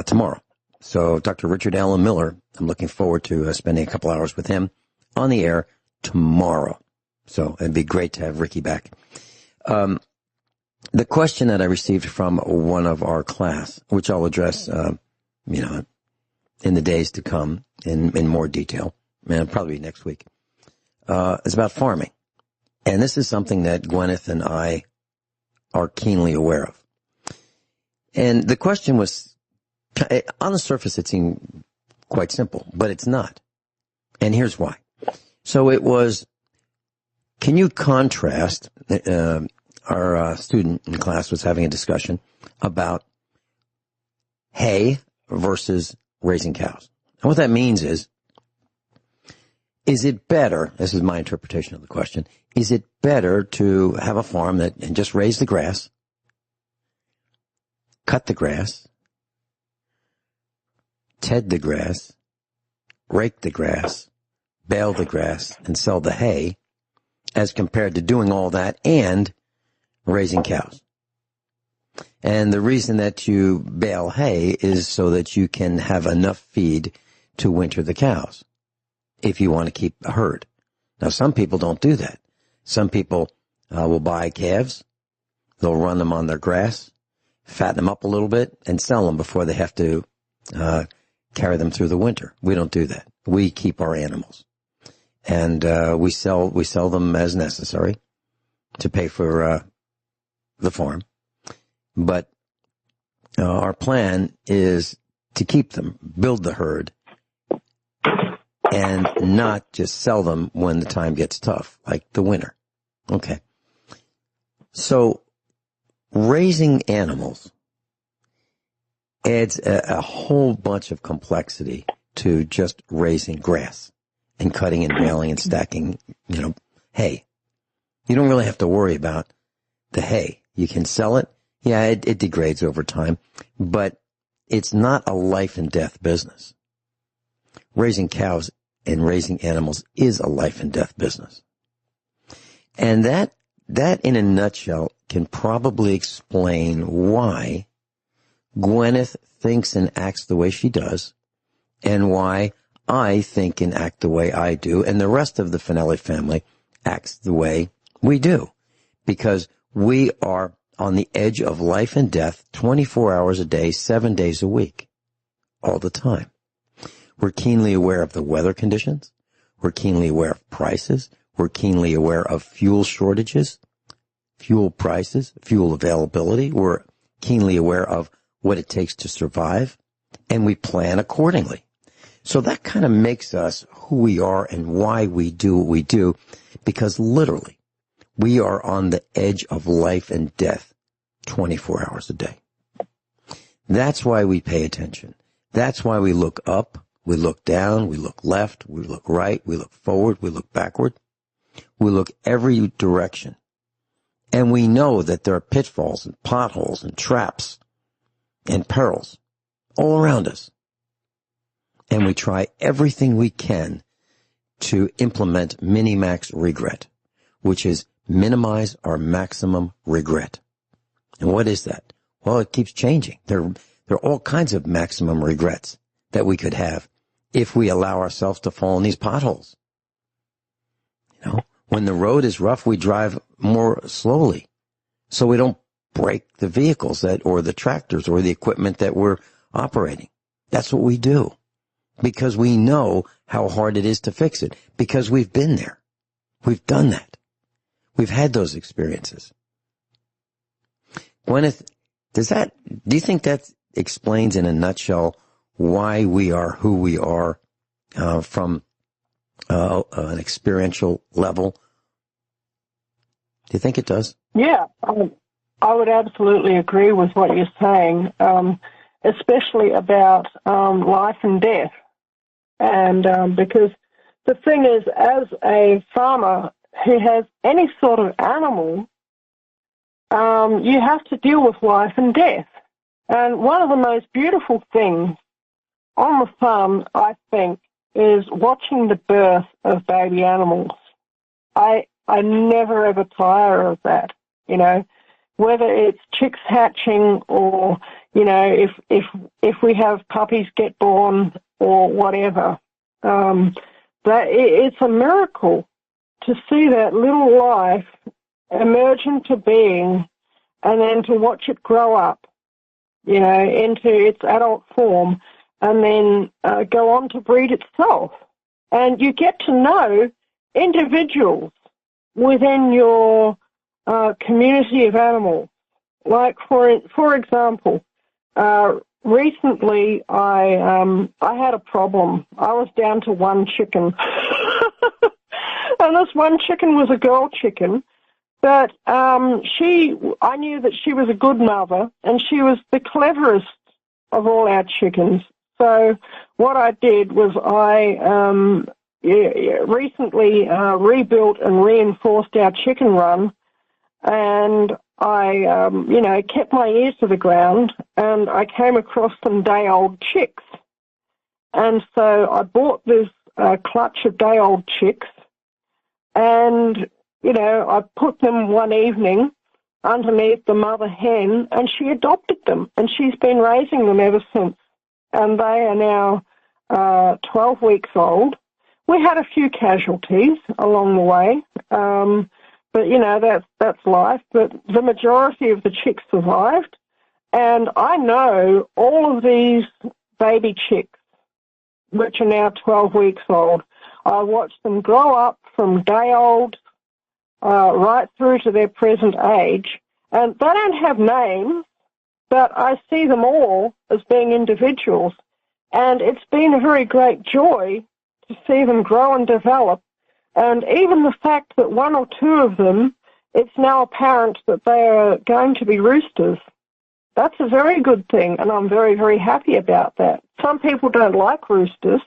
[SPEAKER 3] tomorrow. So Dr. Richard Allen Miller, I'm looking forward to spending a couple hours with him on the air tomorrow. So it'd be great to have Ricky back. The question that I received from one of our class, which I'll address, you know, in the days to come in more detail, and probably next week, is about farming. And this is something that Guineith and I are keenly aware of. And the question was, on the surface, it seemed quite simple, but it's not. And here's why. So it was, can you contrast, our student in class was having a discussion about hay versus raising cows. And what that means is it better, this is my interpretation of the question, is it better to have a farm and just raise the grass, cut the grass, ted the grass, rake the grass, bale the grass, and sell the hay, as compared to doing all that and raising cows? And the reason that you bale hay is so that you can have enough feed to winter the cows if you want to keep a herd. Now, some people don't do that. Some people will buy calves, they'll run them on their grass, fatten them up a little bit, and sell them before they have to carry them through the winter. We don't do that. We keep our animals. And we sell them as necessary to pay for the farm. But our plan is to keep them, build the herd, and not just sell them when the time gets tough, like the winter. Okay. So raising animals adds a whole bunch of complexity to just raising grass and cutting and baling and stacking, hay. You don't really have to worry about the hay. You can sell it. Yeah, it degrades over time, but it's not a life and death business. Raising cows and raising animals is a life and death business. And that in a nutshell can probably explain why Guineith thinks and acts the way she does, and why I think and act the way I do, and the rest of the Finelli family acts the way we do, because we are on the edge of life and death 24 hours a day, 7 days a week, all the time. We're keenly aware of the weather conditions. We're keenly aware of prices. We're keenly aware of fuel shortages, fuel prices, fuel availability. We're keenly aware of what it takes to survive, and we plan accordingly. So that kind of makes us who we are and why we do what we do, because literally we are on the edge of life and death 24 hours a day. That's why we pay attention. That's why we look up, we look down, we look left, we look right, we look forward, we look backward. We look every direction. And we know that there are pitfalls and potholes and traps and perils all around us. And we try everything we can to implement minimax regret, which is minimize our maximum regret. And what is that? Well, it keeps changing. There are all kinds of maximum regrets that we could have if we allow ourselves to fall in these potholes. When the road is rough, we drive more slowly so we don't break the vehicles or the tractors or the equipment that we're operating. That's what we do, because we know how hard it is to fix it, because we've been there. We've done that. We've had those experiences. Guineith, do you think that explains in a nutshell why we are who we are from an experiential level? Do you think it does?
[SPEAKER 4] Yeah, I would absolutely agree with what you're saying, especially about life and death. And because the thing is, as a farmer who has any sort of animal, you have to deal with life and death. And one of the most beautiful things on the farm, I think, is watching the birth of baby animals. I never ever tire of that, whether it's chicks hatching or, if we have puppies get born or whatever. It's a miracle to see that little life emerge into being and then to watch it grow up, into its adult form and then go on to breed itself. And you get to know individuals within your community of animals. Like for example, recently I had a problem. I was down to one chicken, and this one chicken was a girl chicken. But I knew that she was a good mother, and she was the cleverest of all our chickens. So what I did was I recently rebuilt and reinforced our chicken run, and I, kept my ears to the ground, and I came across some day-old chicks. And so I bought this clutch of day-old chicks, and I put them one evening underneath the mother hen, and she adopted them, and she's been raising them ever since. And they are now 12 weeks old. We had a few casualties along the way, but that's life. But the majority of the chicks survived, and I know all of these baby chicks, which are now 12 weeks old. I watched them grow up from day old right through to their present age, and they don't have names, but I see them all as being individuals, and it's been a very great joy to see them grow and develop, and even the fact that one or two of them, it's now apparent that they are going to be roosters. That's a very good thing, and I'm very, very happy about that. Some people don't like roosters,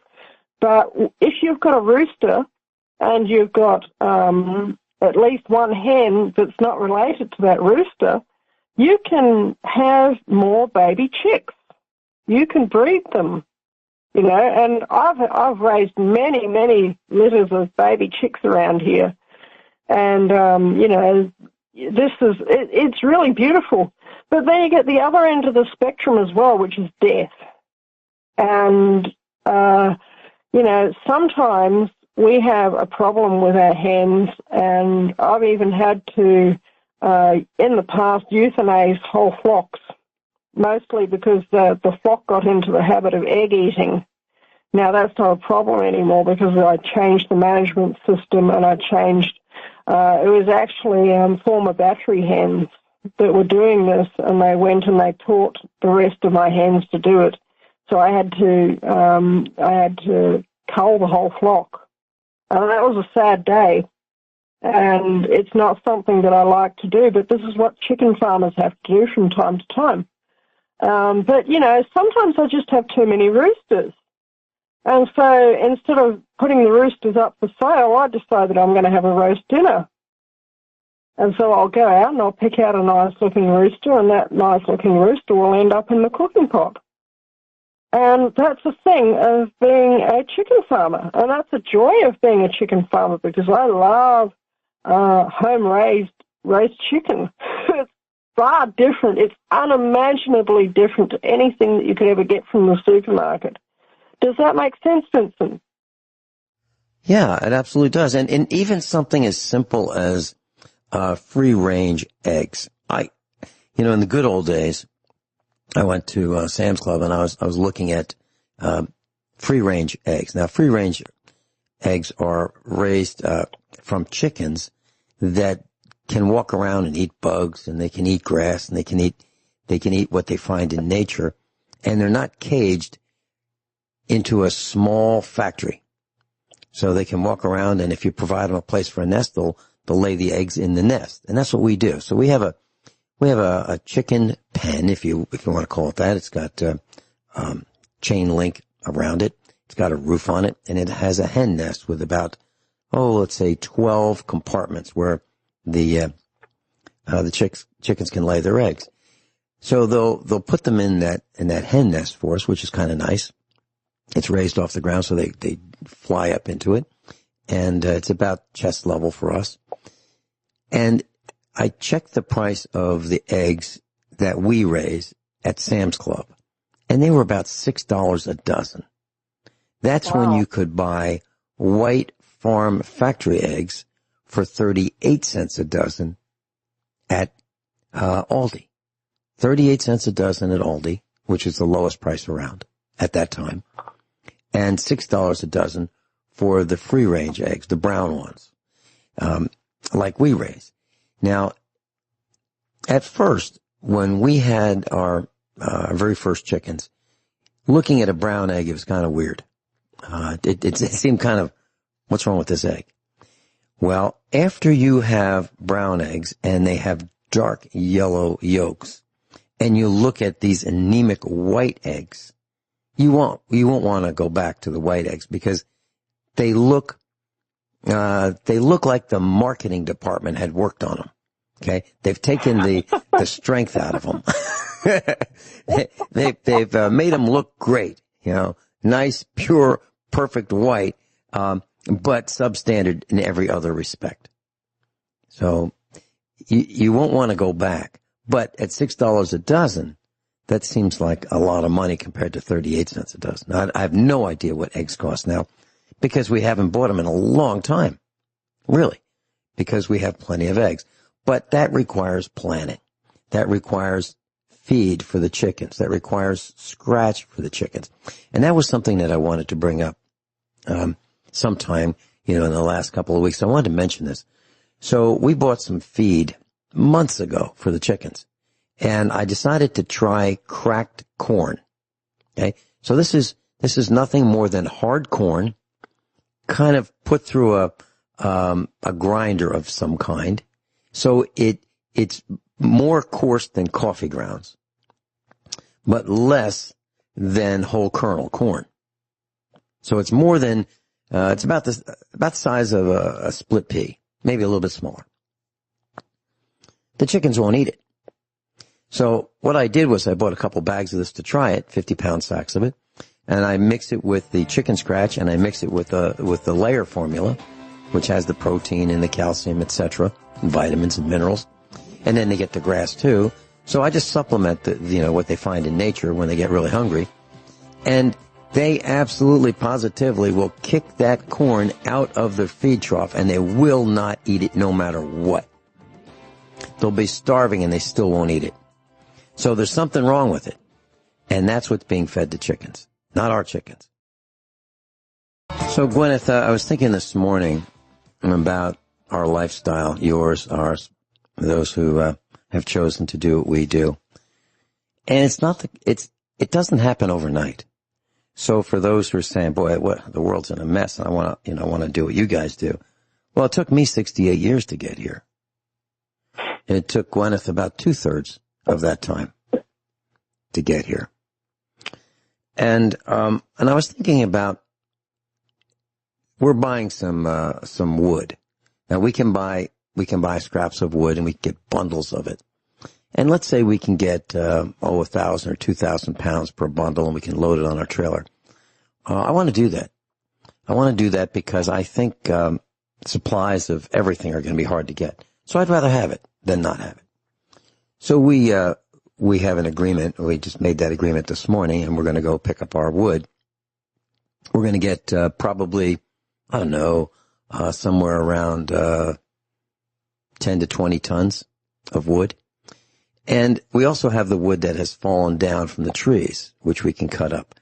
[SPEAKER 4] but if you've got a rooster and you've got at least one hen that's not related to that rooster, you can have more baby chicks. You can breed them, and I've raised many, many litters of baby chicks around here. And, it's really beautiful. But then you get the other end of the spectrum as well, which is death. And, sometimes we have a problem with our hens, and I've even had to, in the past, euthanize whole flocks, mostly because the flock got into the habit of egg eating. Now, that's not a problem anymore because I changed the management system, and I changed, it was actually former battery hens that were doing this, and they went and they taught the rest of my hens to do it. So I had to cull the whole flock. And that was a sad day, and it's not something that I like to do, but this is what chicken farmers have to do from time to time. But sometimes I just have too many roosters. And so instead of putting the roosters up for sale, I decided I'm going to have a roast dinner. And so I'll go out and I'll pick out a nice-looking rooster, and that nice-looking rooster will end up in the cooking pot. And that's the thing of being a chicken farmer. And that's the joy of being a chicken farmer, because I love home-raised chicken. It's far different. It's unimaginably different to anything that you could ever get from the supermarket. Does that make sense, Vincent?
[SPEAKER 3] Yeah, it absolutely does. And even something as simple as free-range eggs. In the good old days, I went to Sam's Club, and I was looking at free-range eggs. Now, free-range eggs are raised from chickens that can walk around and eat bugs, and they can eat grass, and they can eat what they find in nature, and they're not caged into a small factory. So they can walk around, and if you provide them a place for a nest, they'll lay the eggs in the nest, and that's what we do. So we have a chicken pen, if you want to call it that. It's got chain link around it. It's got a roof on it, and it has a hen nest with about, let's say 12 compartments where the chickens can lay their eggs. So they'll put them in that hen nest for us, which is kind of nice. It's raised off the ground, so they fly up into it, and it's about chest level for us. And I checked the price of the eggs that we raise at Sam's Club, and they were about $6 a dozen. That's when you could buy white farm factory eggs for 38 cents a dozen at Aldi. 38 cents a dozen at Aldi, which is the lowest price around at that time, and $6 a dozen for the free-range eggs, the brown ones, like we raise. Now, at first, when we had our very first chickens, looking at a brown egg, it was kind of weird. It seemed kind of, what's wrong with this egg? Well, after you have brown eggs and they have dark yellow yolks, and you look at these anemic white eggs, you won't want to go back to the white eggs because they look like the marketing department had worked on them. Okay, they've taken the strength out of them. they've made them look great. Nice, pure, perfect white, but substandard in every other respect. So you won't want to go back. But at $6 a dozen, that seems like a lot of money compared to 38 cents a dozen. Now, I have no idea what eggs cost now because we haven't bought them in a long time, really, because we have plenty of eggs. But that requires planning. That requires feed for the chickens. That requires scratch for the chickens. And that was something that I wanted to bring up sometime, in the last couple of weeks. I wanted to mention this. So we bought some feed months ago for the chickens, and I decided to try cracked corn. Okay, so this is nothing more than hard corn, kind of put through a grinder of some kind. So it's more coarse than coffee grounds, but less than whole kernel corn. So it's more than it's about the size of a split pea, maybe a little bit smaller. The chickens won't eat it. So what I did was I bought a couple bags of this to try it, 50-pound sacks of it, and I mixed it with the chicken scratch, and I mixed it with the layer formula, which has the protein and the calcium, etc., and vitamins and minerals. And then they get the grass too. So I just supplement what they find in nature when they get really hungry. And they absolutely positively will kick that corn out of the feed trough, and they will not eat it no matter what. They'll be starving and they still won't eat it. So there's something wrong with it. And that's what's being fed to chickens, not our chickens. So Guineith, I was thinking this morning about our lifestyle, yours, ours, those who have chosen to do what we do. And it doesn't happen overnight. So for those who are saying, boy, the world's in a mess and I want to do what you guys do. Well, it took me 68 years to get here. And it took Guineith about 2/3 of that time to get here. And I was thinking about, we're buying some wood. Now we can buy scraps of wood and we can get bundles of it. And let's say we can get 1,000 or 2,000 pounds per bundle and we can load it on our trailer. I want to do that. I want to do that because I think supplies of everything are going to be hard to get. So I'd rather have it than not have it. So we have an agreement. We just made that agreement this morning, and we're going to go pick up our wood. We're going to get probably, I don't know, somewhere around 10 to 20 tons of wood. And we also have the wood that has fallen down from the trees, which we can cut up.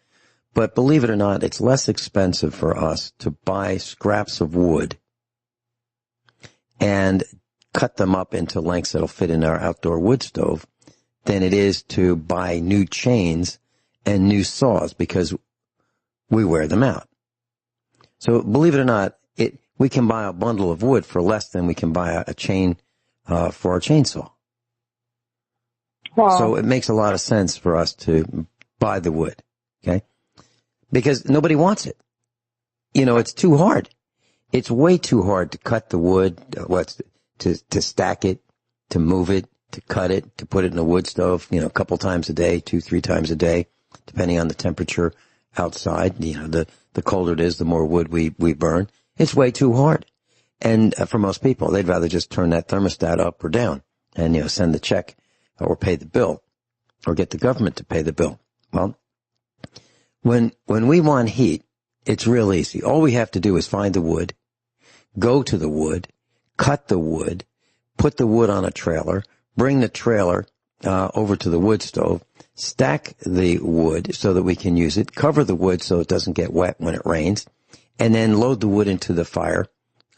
[SPEAKER 3] But believe it or not, it's less expensive for us to buy scraps of wood and cut them up into lengths that'll fit in our outdoor wood stove than it is to buy new chains and new saws because we wear them out. So believe it or not, we can buy a bundle of wood for less than we can buy a chain for our chainsaw. Wow. So it makes a lot of sense for us to buy the wood, okay? Because nobody wants it. It's too hard. It's way too hard to cut the wood, to stack it, to move it, to cut it, to put it in a wood stove, a couple times a day, 2-3 times a day, depending on the temperature outside. The colder it is, the more wood we burn. It's way too hard. And for most people, they'd rather just turn that thermostat up or down and, send the check or pay the bill or get the government to pay the bill. Well, when we want heat, it's real easy. All we have to do is find the wood, go to the wood, cut the wood, put the wood on a trailer, bring the trailer over to the wood stove, stack the wood so that we can use it, cover the wood so it doesn't get wet when it rains, and then load the wood into the fire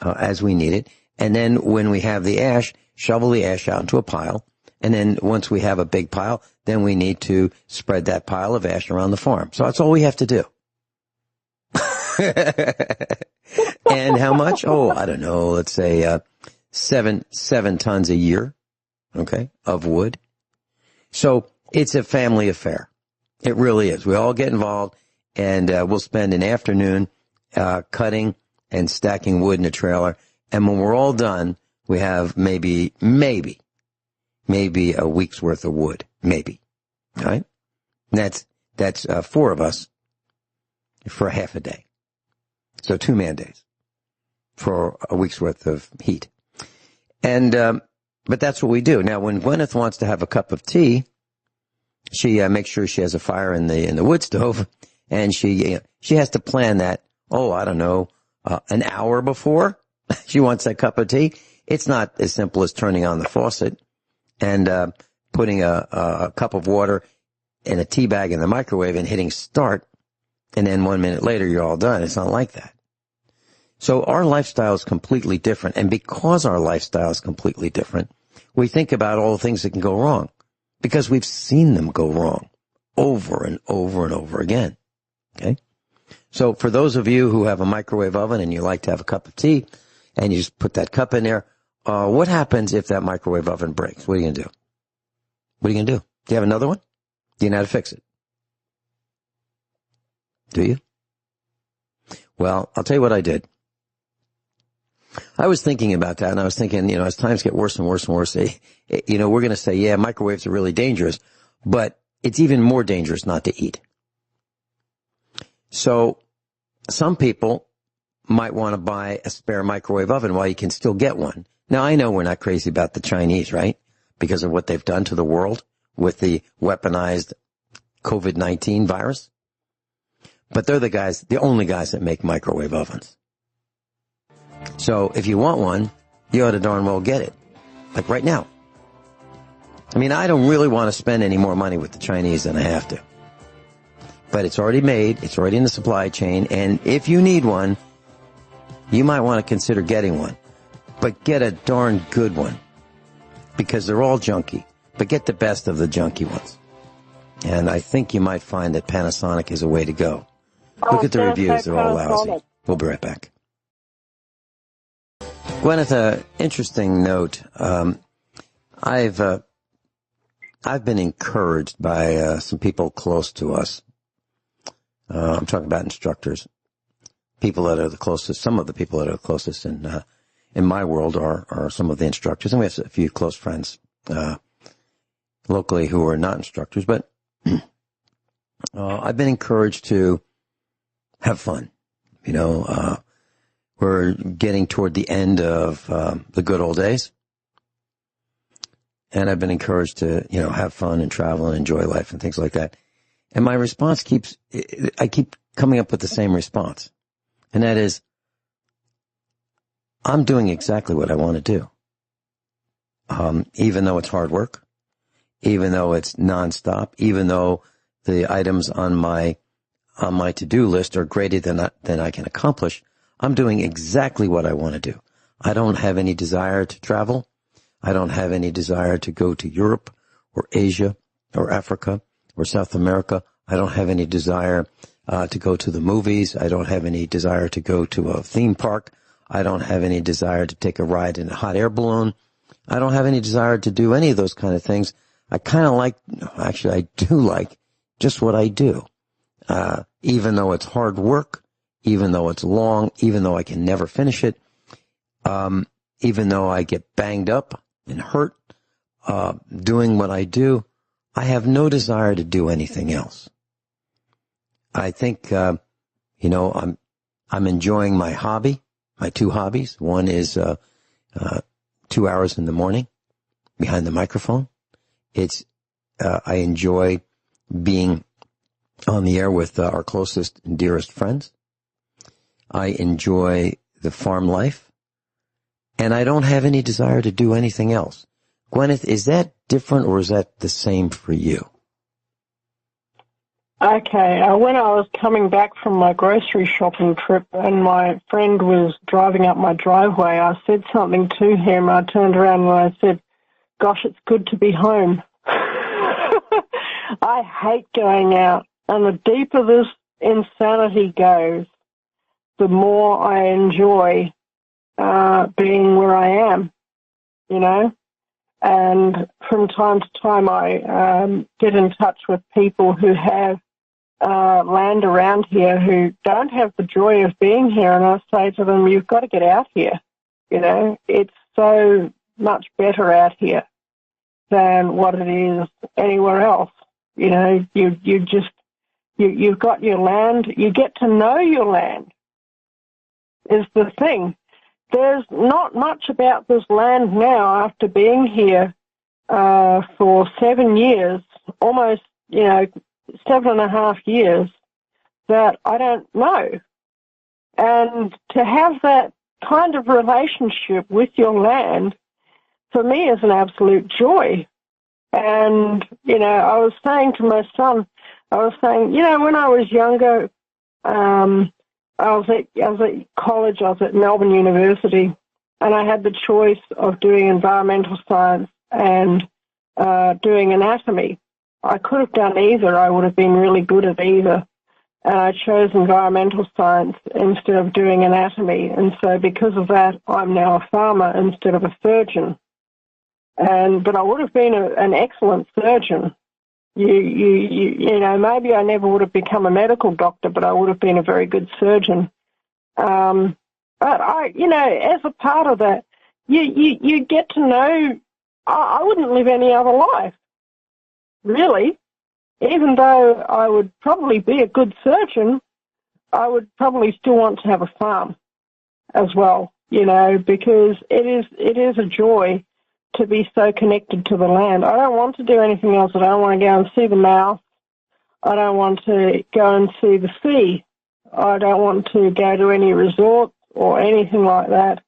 [SPEAKER 3] as we need it. And then when we have the ash, shovel the ash out into a pile And then once we have a big pile, then we need to spread that pile of ash around the farm. So that's all we have to do. And how much? Oh, I don't know. Let's say 7 tons a year, okay, of wood. So it's a family affair. It really is. We all get involved, and we'll spend an afternoon cutting and stacking wood in a trailer. And when we're all done, we have maybe a week's worth of wood, maybe. All right? And that's 4 of us for half a day. So 2-man days for a week's worth of heat. And but that's what we do. Now, when Guineith wants to have a cup of tea, she makes sure she has a fire in the wood stove, and she has to plan that. Oh, I don't know, an hour before she wants that cup of tea. It's not as simple as turning on the faucet and putting a cup of water in a tea bag in the microwave and hitting start, and then 1 minute later you're all done. It's not like that. So our lifestyle is completely different, and because our lifestyle is completely different, we think about all the things that can go wrong because we've seen them go wrong over and over and over again. Okay? So for those of you who have a microwave oven and you like to have a cup of tea and you just put that cup in there, what happens if that microwave oven breaks? What are you going to do? What are you going to do? Do you have another one? Do you know how to fix it? Do you? Well, I'll tell you what I did. I was thinking about that, and I was thinking, as times get worse and worse and worse, we're going to say, yeah, microwaves are really dangerous, but it's even more dangerous not to eat. So some people might want to buy a spare microwave oven while you can still get one. Now, I know we're not crazy about the Chinese, right? Because of what they've done to the world with the weaponized COVID-19 virus. But they're the only guys that make microwave ovens. So if you want one, you ought to darn well get it. Like right now. I mean, I don't really want to spend any more money with the Chinese than I have to. But it's already made, it's already in the supply chain, and if you need one, you might want to consider getting one. But get a darn good one. Because they're all junky. But get the best of the junky ones. And I think you might find that Panasonic is a way to go. Look at the reviews, they're all lousy. We'll be right back. Guineith, interesting note. I've been encouraged by some people close to us. I'm talking about instructors, people that are the closest. Some of the people that are the closest in my world are some of the instructors, and we have a few close friends locally who are not instructors. But I've been encouraged to have fun. We're getting toward the end of the good old days. And I've been encouraged to, have fun and travel and enjoy life and things like that. And my response I keep coming up with the same response. And that is, I'm doing exactly what I want to do. Even though it's hard work, even though it's nonstop, even though the items on my to-do list are greater than I can accomplish, I'm doing exactly what I want to do. I don't have any desire to travel. I don't have any desire to go to Europe or Asia or Africa or South America. I don't have any desire to go to the movies. I don't have any desire to go to a theme park. I don't have any desire to take a ride in a hot air balloon. I don't have any desire to do any of those kind of things. I do like just what I do. Even though it's hard work, even though it's long, even though I can never finish it, even though I get banged up and hurt, doing what I do, I have no desire to do anything else. I think, I'm enjoying my hobby, my 2 hobbies. One is 2 hours in the morning behind the microphone. I enjoy being on the air with our closest and dearest friends. I enjoy the farm life, and I don't have any desire to do anything else. Guineith, is that different or is that the same for you?
[SPEAKER 4] Okay, when I was coming back from my grocery shopping trip and my friend was driving up my driveway, I said something to him. I turned around and I said, gosh, it's good to be home. I hate going out. And the deeper this insanity goes, the more I enjoy being where I am, you know. And from time to time I get in touch with people who have land around here who don't have the joy of being here, and I say to them, you've got to get out here. You know, it's so much better out here than what it is anywhere else. You know, you've got your land, you get to know your land is the thing. There's not much about this land now after being here for 7 years, almost, 7.5 years, that I don't know. And to have that kind of relationship with your land, for me, is an absolute joy. And, I was saying to my son, when I was younger, I was at college, I was at Melbourne University, and I had the choice of doing environmental science and doing anatomy. I could have done either. I would have been really good at either. And I chose environmental science instead of doing anatomy. And so because of that, I'm now a farmer instead of a surgeon. But I would have been an excellent surgeon. Maybe I never would have become a medical doctor, but I would have been a very good surgeon. But as a part of that, you get to know, I wouldn't live any other life, really. Even though I would probably be a good surgeon, I would probably still want to have a farm as well, because it is a joy to be so connected to the land. I don't want to do anything else. I don't want to go and see the mouse. I don't want to go and see the sea. I don't want to go to any resorts or anything like that.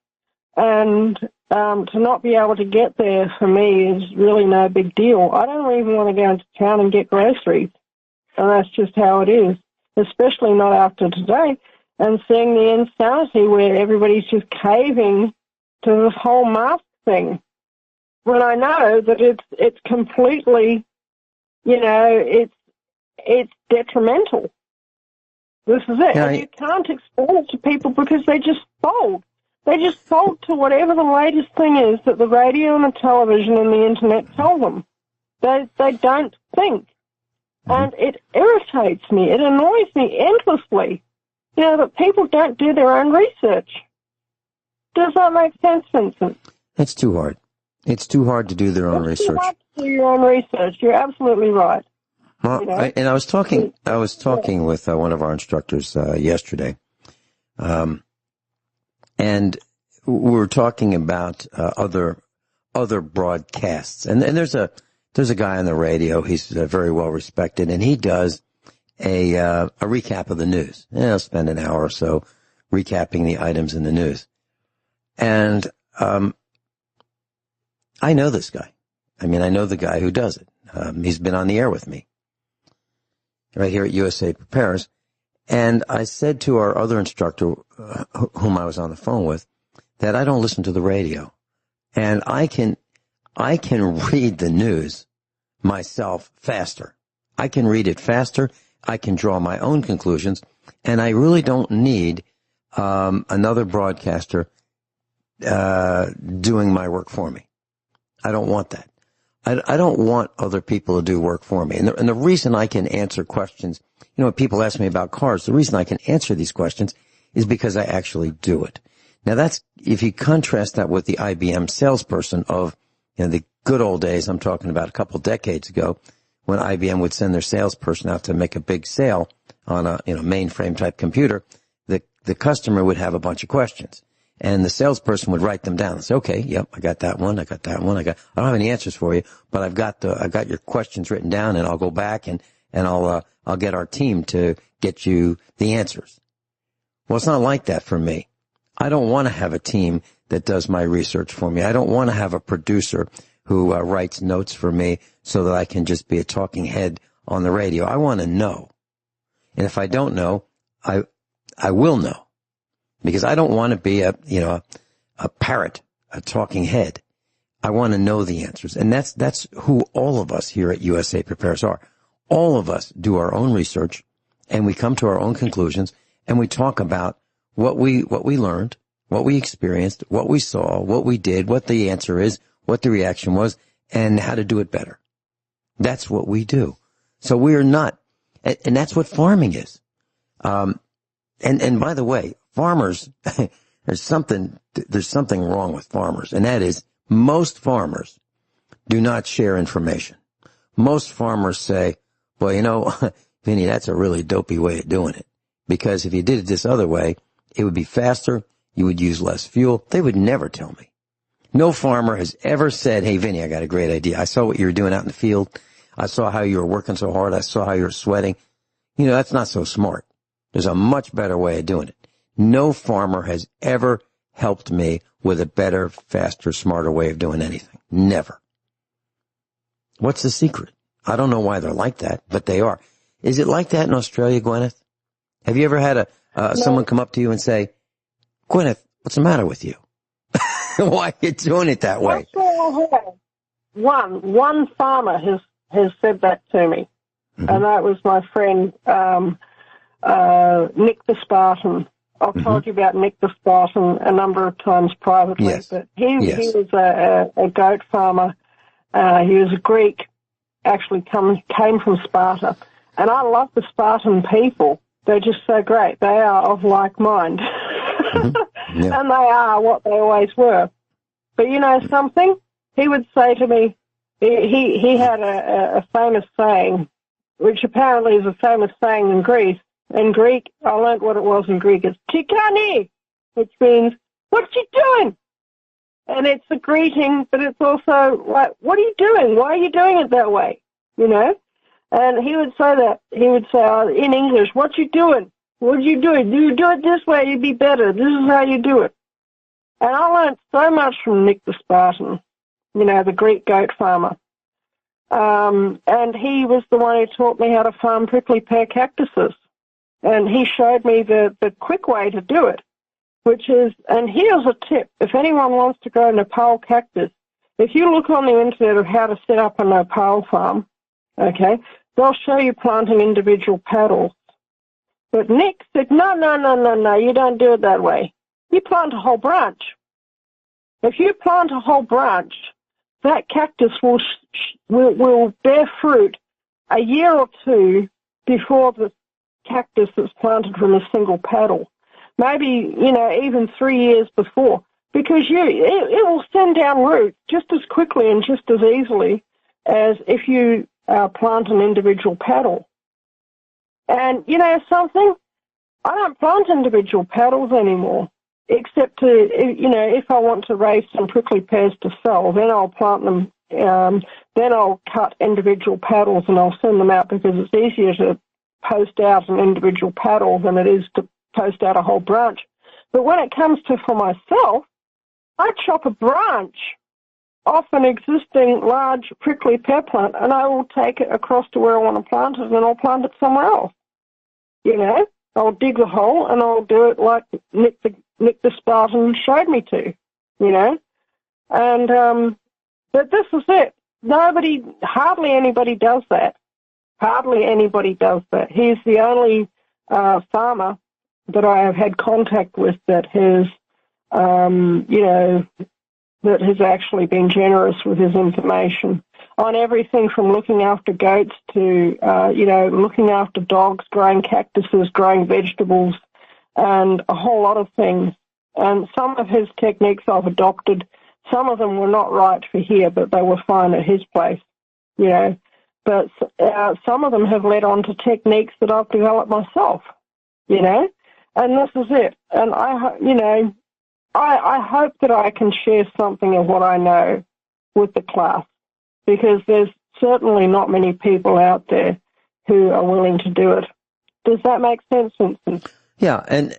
[SPEAKER 4] And to not be able to get there for me is really no big deal. I don't even want to go into town and get groceries. And that's just how it is, especially not after today. And seeing the insanity where everybody's just caving to this whole mask thing, when I know that it's completely, it's detrimental. This is it. And you can't explain it to people because they just fold. They just fold to whatever the latest thing is that the radio and the television and the internet tell them. They don't think. And it irritates me. It annoys me endlessly, that people don't do their own research. Does that make sense, Vincent?
[SPEAKER 3] It's too hard. It's too hard to do their own research. Too hard to do your own research. You're absolutely right. Well, I was talking with one of our instructors yesterday, and we were talking about other broadcasts. And there's a guy on the radio. He's very well respected, and he does a recap of the news. And he'll spend an hour or so recapping the items in the news. And I know this guy. I know the guy who does it. He's been on the air with me right here at USA Prepares. And I said to our other instructor, whom I was on the phone with, that I don't listen to the radio. And I can read the news myself faster. I can read it faster. I can draw my own conclusions. And I really don't need another broadcaster doing my work for me. I don't want that. I don't want other people to do work for me. And the reason I can answer questions, when people ask me about cars, the reason I can answer these questions is because I actually do it. Now that's, if you contrast that with the IBM salesperson of, the good old days, I'm talking about a couple decades ago, when IBM would send their salesperson out to make a big sale on a, mainframe type computer, the customer would have a bunch of questions. And the salesperson would write them down and say, okay, yep, I got that one. I don't have any answers for you, but I've got your questions written down, and I'll go back and I'll get our team to get you the answers. Well, it's not like that for me. I don't want to have a team that does my research for me. I don't want to have a producer who writes notes for me so that I can just be a talking head on the radio. I want to know. And if I don't know, I will know. Because I don't want to be a parrot, a talking head. I want to know the answers. And that's who all of us here at USA Prepares are. All of us do our own research, and we come to our own conclusions, and we talk about what we learned, what we experienced, what we saw, what we did, what the answer is, what the reaction was, and how to do it better. That's what we do. So we are not, and that's what farming is. And by the way, farmers, there's something wrong with farmers, and that is most farmers do not share information. Most farmers say, well, you know, Vinny, that's a really dopey way of doing it, because if you did it this other way, it would be faster. You would use less fuel. They would never tell me. No farmer has ever said, hey, Vinny, I got a great idea. I saw what you were doing out in the field. I saw how you were working so hard. I saw how you were sweating. You know, that's not so smart. There's a much better way of doing it. No farmer has ever helped me with a better, faster, smarter way of doing anything. Never. What's the secret? I don't know why they're like that, but they are. Is it like that in Australia, Guineith? Have you ever had someone come up to you and say, Guineith, what's the matter with you? Why are you doing it that way?
[SPEAKER 4] One farmer has said that to me, and that was my friend Nick the Spartan. I've told you about Nick the Spartan a number of times privately, but he was a goat farmer. He was a Greek, actually came from Sparta, and I love the Spartan people. They're just so great. They are of like mind. And they are what they always were. But you know something? He would say to me, he had a famous saying, which apparently is a famous saying in Greece. In Greek, I learned what it was in Greek. It's tikani, which means, what you doing? And it's a greeting, but it's also like, what are you doing? Why are you doing it that way? You know? And he would say that. He would say in English, what you doing? What you doing? Do you do it this way, you'd be better. This is how you do it. And I learned so much from Nick the Spartan, you know, the Greek goat farmer. And he was the one who taught me how to farm prickly pear cactuses. And he showed me the quick way to do it, which is, and here's a tip, if anyone wants to grow Nepal cactus, if you look on the internet of how to set up a Nepal farm, okay, they'll show you planting individual petals. But Nick said, no, you don't do it that way. You plant a whole branch. If you plant a whole branch, that cactus will bear fruit a year or two before the cactus that's planted from a single petal. Maybe, you know, even 3 years before. Because it will send down roots just as quickly and just as easily as if you plant an individual petal. And, you know something? I don't plant individual petals anymore, except to, you know, if I want to raise some prickly pears to sell, then I'll plant them, then I'll cut individual petals and I'll send them out, because it's easier to post out an individual petal than it is to post out a whole branch. But when it comes to for myself, I chop a branch off an existing large prickly pear plant and I will take it across to where I want to plant it, and I'll plant it somewhere else. You know, I'll dig the hole and I'll do it like Nick the Spartan showed me to, you know. And but this is it. Hardly anybody does that. Hardly anybody does that. He's the only farmer that I have had contact with that has, you know, that has actually been generous with his information on everything from looking after goats to, you know, looking after dogs, growing cactuses, growing vegetables, and a whole lot of things. And some of his techniques I've adopted. Some of them were not right for here, but they were fine at his place, you know. But some of them have led on to techniques that I've developed myself, you know. And this is it. And you know, I hope that I can share something of what I know with the class, because there's certainly not many people out there who are willing to do it. Does that make sense, Vincent?
[SPEAKER 3] Yeah, and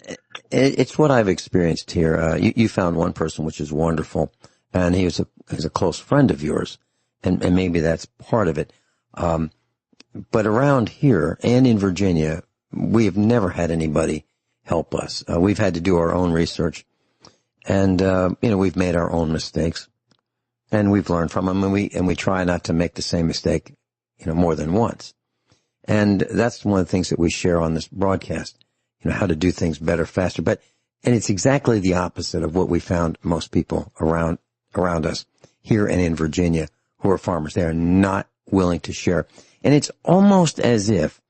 [SPEAKER 3] it's what I've experienced here. You found one person, which is wonderful, and he's a close friend of yours, and maybe that's part of it. But around here and in Virginia, we have never had anybody help us. We've had to do our own research, and you know, we've made our own mistakes. and we've learned from them, and we try not to make the same mistake, more than once. And that's one of the things that we share on this broadcast, how to do things better, faster. And it's exactly the opposite of what we found most people around us here and in Virginia who are farmers. They are not willing to share. And it's almost as if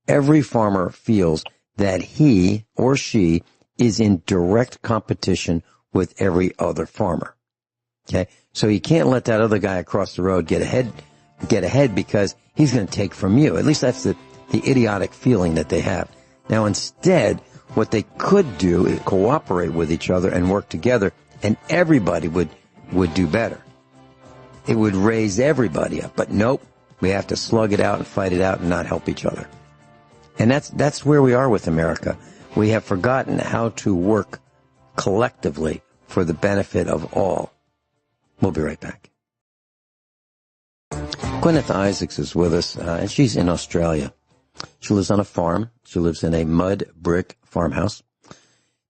[SPEAKER 3] every farmer feels that he or she is in direct competition with every other farmer. Okay? So you can't let that other guy across the road get ahead because he's going to take from you. At least that's the idiotic feeling that they have. Now, instead, what they could do is cooperate with each other and work together, and everybody would do better. It would raise everybody up. But nope, we have to slug it out and fight it out and not help each other. And that's where we are with America. We have forgotten how to work collectively for the benefit of all. We'll be right back. Guineith Isaacs is with us, and she's in Australia. She lives on a farm. She lives in a mud brick farmhouse,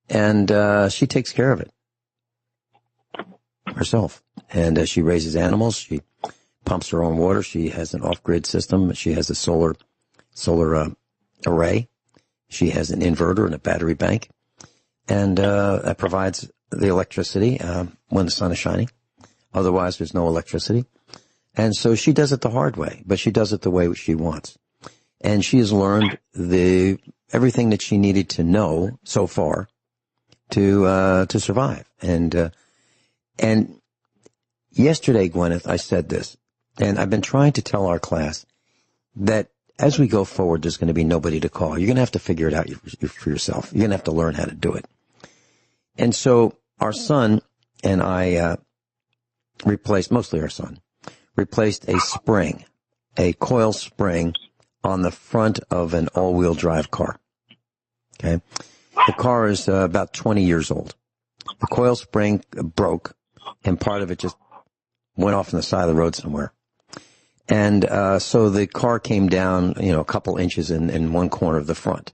[SPEAKER 3] and she takes care of it herself. And she raises animals. She pumps her own water. She has an off-grid system. She has a solar array. She has an inverter and a battery bank, and that provides the electricity when the sun is shining. Otherwise, there's no electricity. And so she does it the hard way, but she does it the way she wants. And she has learned everything that she needed to know so far to survive. And yesterday, Guineith, I said this, and I've been trying to tell our class that as we go forward, there's going to be nobody to call. You're going to have to figure it out for yourself. You're going to have to learn how to do it. And so our son and I mostly our son, replaced a coil spring on the front of an all-wheel drive car. Okay. The car is about 20 years old. The coil spring broke, and part of it just went off on the side of the road somewhere. And so the car came down, a couple inches in one corner of the front.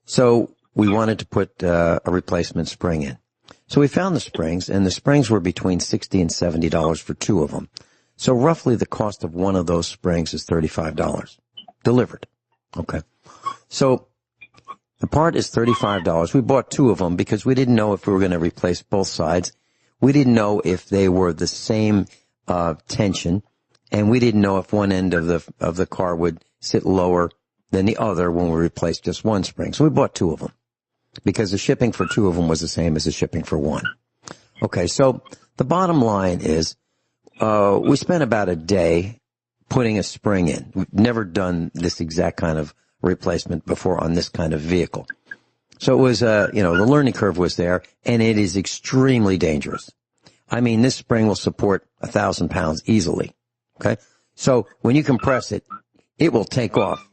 [SPEAKER 3] So we wanted to put a replacement spring in. So we found the springs, and the springs were between $60 and $70 for two of them. So roughly the cost of one of those springs is $35 delivered. Okay. So the part is $35. We bought two of them because we didn't know if we were going to replace both sides. We didn't know if they were the same tension, and we didn't know if one end of the car would sit lower than the other when we replaced just one spring. So we bought two of them because the shipping for two of them was the same as the shipping for one. Okay, so the bottom line is we spent about a day putting a spring in. We've never done this exact kind of replacement before on this kind of vehicle. So it was, the learning curve was there, and it is extremely dangerous. I mean, this spring will support 1,000 pounds easily. Okay. So when you compress it, it will take off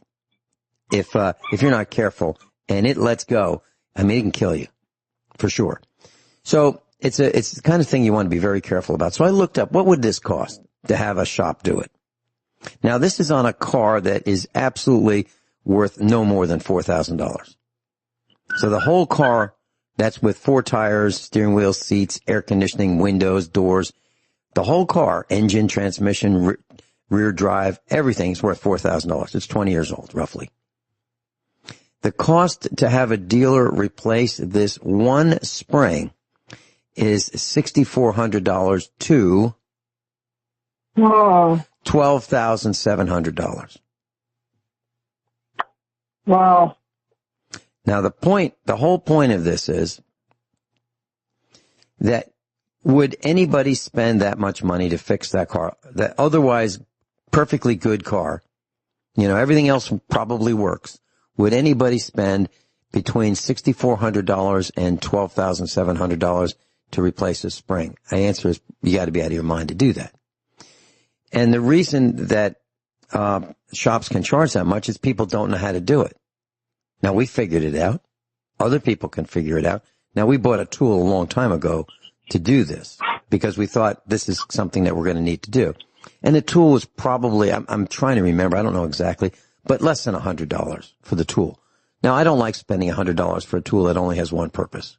[SPEAKER 3] if you're not careful, and it lets go. I mean, it can kill you for sure. So it's the kind of thing you want to be very careful about. So I looked up what would this cost to have a shop do it. Now this is on a car that is absolutely worth no more than $4,000. So the whole car, that's with 4 tires, steering wheel, seats, air conditioning, windows, doors, the whole car, engine, transmission, rear drive, everything's worth $4,000. It's 20 years old, roughly. The cost to have a dealer replace this one spring is $6,400 to $12,700.
[SPEAKER 4] Wow.
[SPEAKER 3] Now the whole point of this is that would anybody spend that much money to fix that car, that otherwise perfectly good car? Everything else probably works. Would anybody spend between $6,400 and $12,700 to replace a spring? The answer is you got to be out of your mind to do that. And the reason that shops can charge that much is people don't know how to do it. Now, we figured it out. Other people can figure it out. Now, we bought a tool a long time ago to do this because we thought this is something that we're going to need to do. And the tool was probably, I'm trying to remember, I don't know exactly, but less than $100 for the tool. Now, I don't like spending $100 for a tool that only has one purpose,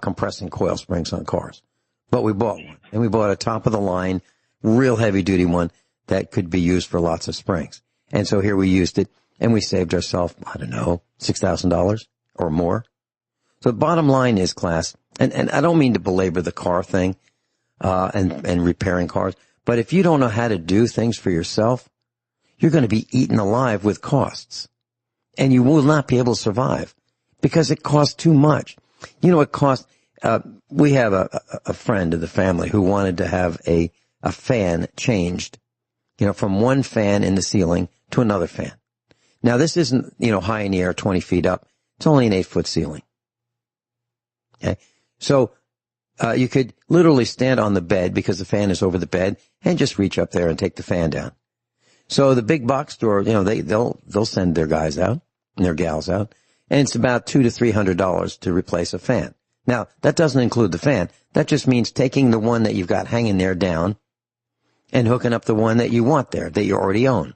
[SPEAKER 3] compressing coil springs on cars. But we bought one, and we bought a top-of-the-line, real heavy-duty one that could be used for lots of springs. And so here we used it, and we saved ourselves, I don't know, $6,000 or more. So the bottom line is, class, and I don't mean to belabor the car thing and repairing cars, but if you don't know how to do things for yourself, you're going to be eaten alive with costs. And you will not be able to survive because it costs too much. You know, it costs, we have a friend of the family who wanted to have a fan changed, you know, from one fan in the ceiling to another fan. Now, this isn't, you know, high in the air, 20 feet up. It's only an 8-foot ceiling. Okay. So, you could literally stand on the bed because the fan is over the bed and just reach up there and take the fan down. So the big box store, you know, they'll send their guys out and their gals out, and it's about $200 to $300 to replace a fan. Now, that doesn't include the fan. That just means taking the one that you've got hanging there down and hooking up the one that you want there, that you already own.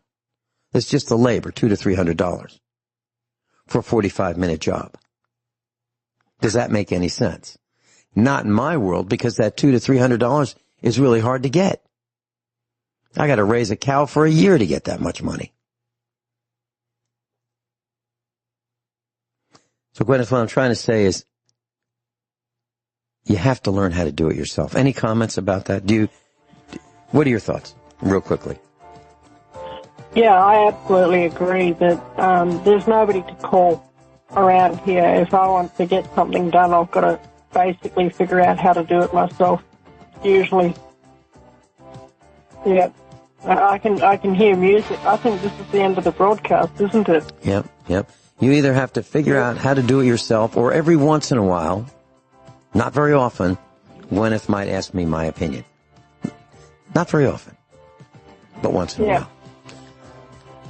[SPEAKER 3] It's just the labor, $200 to $300 for a 45-minute job. Does that make any sense? Not in my world, because that $200 to $300 is really hard to get. I got to raise a cow for a year to get that much money. So, Guineith, what I'm trying to say is you have to learn how to do it yourself. Any comments about that? What are your thoughts, real quickly?
[SPEAKER 4] Yeah, I absolutely agree that there's nobody to call around here. If I want to get something done, I've got to basically figure out how to do it myself, usually. Yeah. I can hear music. I think this is the end of the broadcast, isn't it?
[SPEAKER 3] Yep. You either have to figure out how to do it yourself, or every once in a while, not very often, Guineith might ask me my opinion. Not very often, but once in a while.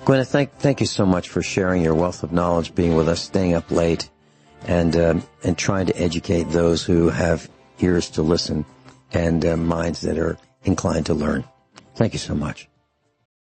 [SPEAKER 3] Guineith, thank you so much for sharing your wealth of knowledge, being with us, staying up late, and trying to educate those who have ears to listen and minds that are inclined to learn. Thank you so much.